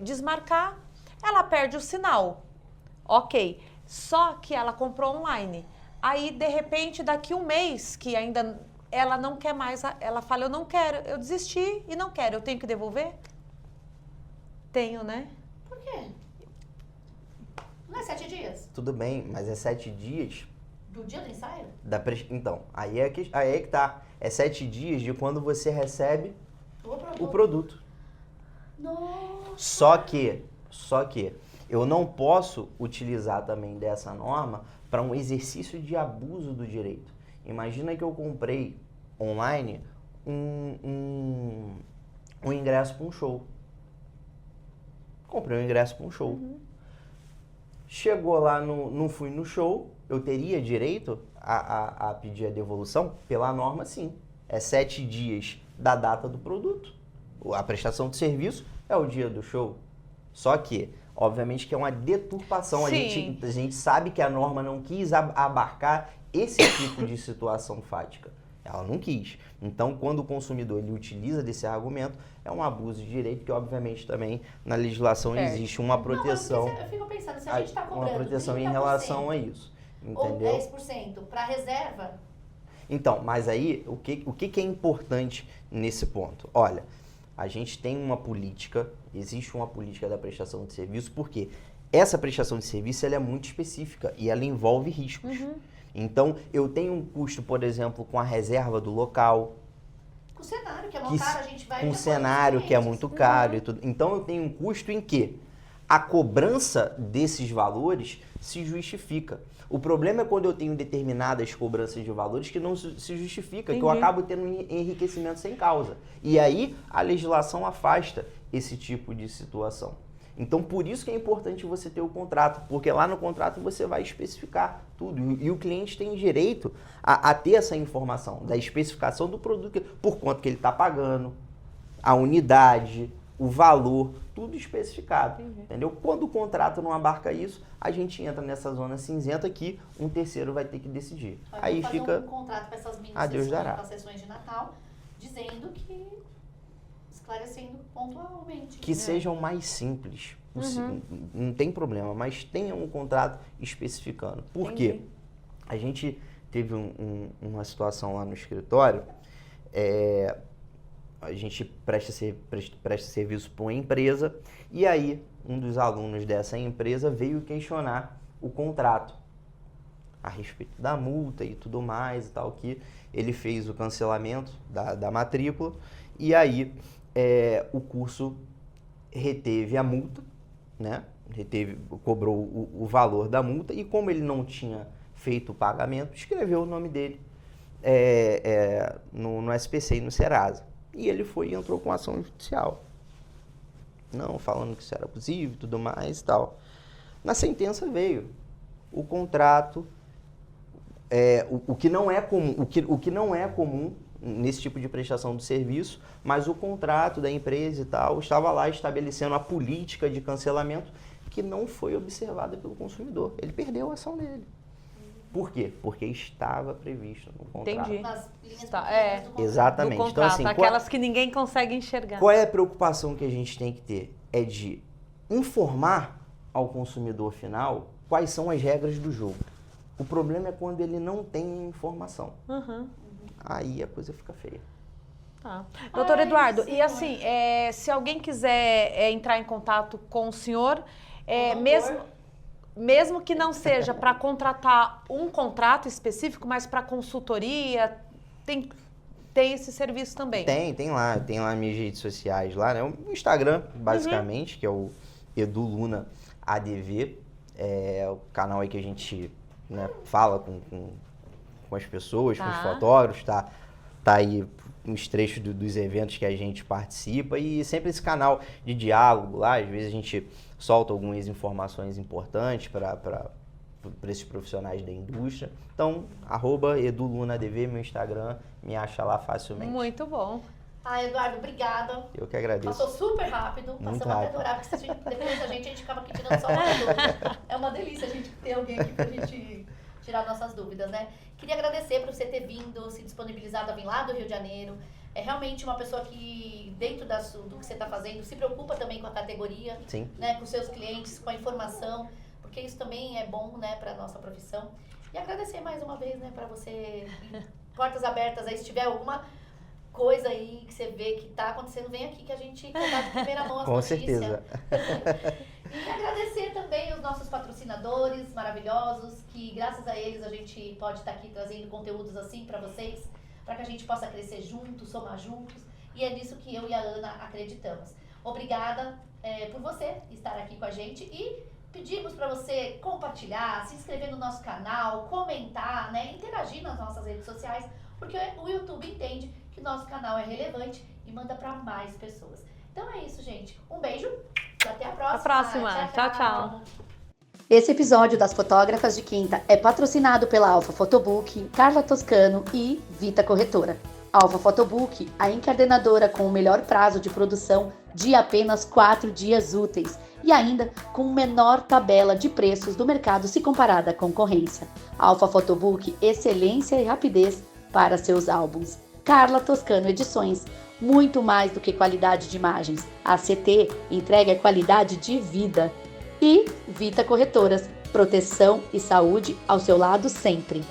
desmarcar, ela perde o sinal. Ok. Só que ela comprou online. Aí, de repente, daqui um mês, que ainda ela não quer mais, ela fala, eu não quero, eu desisti e não quero, eu tenho que devolver? Tenho, né? Por quê? Não é 7 dias? Tudo bem, mas é 7 dias Do dia do ensaio? Então, aí é que tá. É 7 dias de quando você recebe O o produto. Nossa. Só que eu não posso utilizar também dessa norma para um exercício de abuso do direito. Imagina que eu comprei online um ingresso para um show. Comprei um ingresso para um show. Chegou lá, não fui no show, eu teria direito a pedir a devolução? Pela norma, sim. É 7 dias da data do produto. A prestação de serviço é o dia do show. Só que, obviamente, que é uma deturpação. A Sim. gente sabe que a norma não quis abarcar esse tipo de situação fática. Ela não quis. Então, quando o consumidor ele utiliza desse argumento, é um abuso de direito, que obviamente também na legislação existe uma proteção. Não, eu fico pensando, se a gente está cobrando Uma proteção em 30% relação a isso. ou Entendeu? 10% para reserva, Então, mas aí, o que é importante nesse ponto? Olha, a gente tem uma política, existe uma política da prestação de serviço, porque essa prestação de serviço ela é muito específica e ela envolve riscos. Então, eu tenho um custo, por exemplo, com a reserva do local, com o cenário que é muito caro, a gente vai... com o de acordo os cenário que é clientes. muito caro e tudo. Então, eu tenho um custo em que a cobrança desses valores se justifica. O problema é quando eu tenho determinadas cobranças de valores que não se justifica, que eu acabo tendo um enriquecimento sem causa. E aí, a legislação afasta esse tipo de situação. Então, por isso que é importante você ter o contrato, porque lá no contrato você vai especificar tudo. E o cliente tem direito a ter essa informação da especificação do produto, por quanto que ele está pagando, a unidade, o valor, tudo especificado. Entendeu? Quando o contrato não abarca isso, a gente entra nessa zona cinzenta que um terceiro vai ter que decidir. Vai Aí fazer fica... um contrato para essas mini a Deus sessões, dará. com as sessões de Natal, dizendo que... esclarecendo pontualmente. Que sejam mais simples. Não tem problema, mas tenha um contrato especificando. Por quê? A gente teve uma situação lá no escritório, a gente presta serviço para uma empresa, e aí um dos alunos dessa empresa veio questionar o contrato a respeito da multa e tudo mais e tal, que ele fez o cancelamento da matrícula, e aí o curso reteve a multa, né? Cobrou o valor da multa, e como ele não tinha feito o pagamento, escreveu o nome dele no SPC e no Serasa. E ele foi e entrou com ação judicial. Não, falando que isso era abusivo e tudo mais e tal. Na sentença veio o contrato, o que não é comum nesse tipo de prestação de serviço, mas o contrato da empresa e tal estava lá estabelecendo a política de cancelamento que não foi observada pelo consumidor. Ele perdeu a ação dele. Por quê? Porque estava previsto no contrato. Entendi. Nas linhas Está, pequenas do contrato. Exatamente. Do contrato, Então, assim, aquelas que ninguém consegue enxergar. qual é a preocupação que a gente tem que ter? É de informar ao consumidor final quais são as regras do jogo. O problema é quando ele não tem informação. Uhum. Aí a coisa fica feia. Tá. Doutor Eduardo, sim, e assim, se alguém quiser entrar em contato com o senhor, mesmo que não seja para contratar um contrato específico, mas para consultoria, tem esse serviço também? Tem lá minhas redes sociais lá, né? O Instagram, basicamente, que é o Edu Luna ADV, é o canal aí que a gente, né, fala com as pessoas, com os fotógrafos, tá aí uns trechos dos eventos que a gente participa, e sempre esse canal de diálogo lá, às vezes a gente solta algumas informações importantes para esses profissionais da indústria. Então, @EduLunaDV, meu Instagram, me acha lá facilmente. Muito bom. Eduardo, obrigada. Eu que agradeço. Passou super rápido, Muito passamos até rápido. do horário, porque se dependendo da gente ficava aqui tirando só uma dúvida. É uma delícia a gente ter alguém aqui pra gente tirar nossas dúvidas, né? Queria agradecer por você ter vindo, se disponibilizado a vir lá do Rio de Janeiro. É realmente uma pessoa que, dentro do que você está fazendo, se preocupa também com a categoria, Sim. né, com os seus clientes, com a informação, porque isso também é bom, né, para a nossa profissão. E agradecer mais uma vez, né, para você, portas abertas aí, se tiver alguma coisa aí que você vê que está acontecendo, vem aqui que a gente contar de primeira mão as Com notícias. certeza. E agradecer também os nossos patrocinadores maravilhosos, que graças a eles a gente pode estar aqui trazendo conteúdos assim para vocês, para que a gente possa crescer juntos, somar juntos, e é nisso que eu e a Ana acreditamos. Obrigada por você estar aqui com a gente, e pedimos para você compartilhar, se inscrever no nosso canal, comentar, né, interagir nas nossas redes sociais, porque o YouTube entende que nosso canal é relevante e manda para mais pessoas. Então é isso, gente. Um beijo e até a próxima. Até a próxima. Tchau, tchau. Esse episódio das Fotógrafas de Quinta é patrocinado pela Alfa Photobook, Carla Toscano e Vita Corretora. Alfa Photobook, a encadenadora com o melhor prazo de produção de apenas 4 dias úteis e ainda com menor tabela de preços do mercado se comparada à concorrência. Alfa Photobook, excelência e rapidez para seus álbuns. Carla Toscano Edições, muito mais do que qualidade de imagens. A CT entrega qualidade de vida. E Vita Corretoras, proteção e saúde ao seu lado sempre.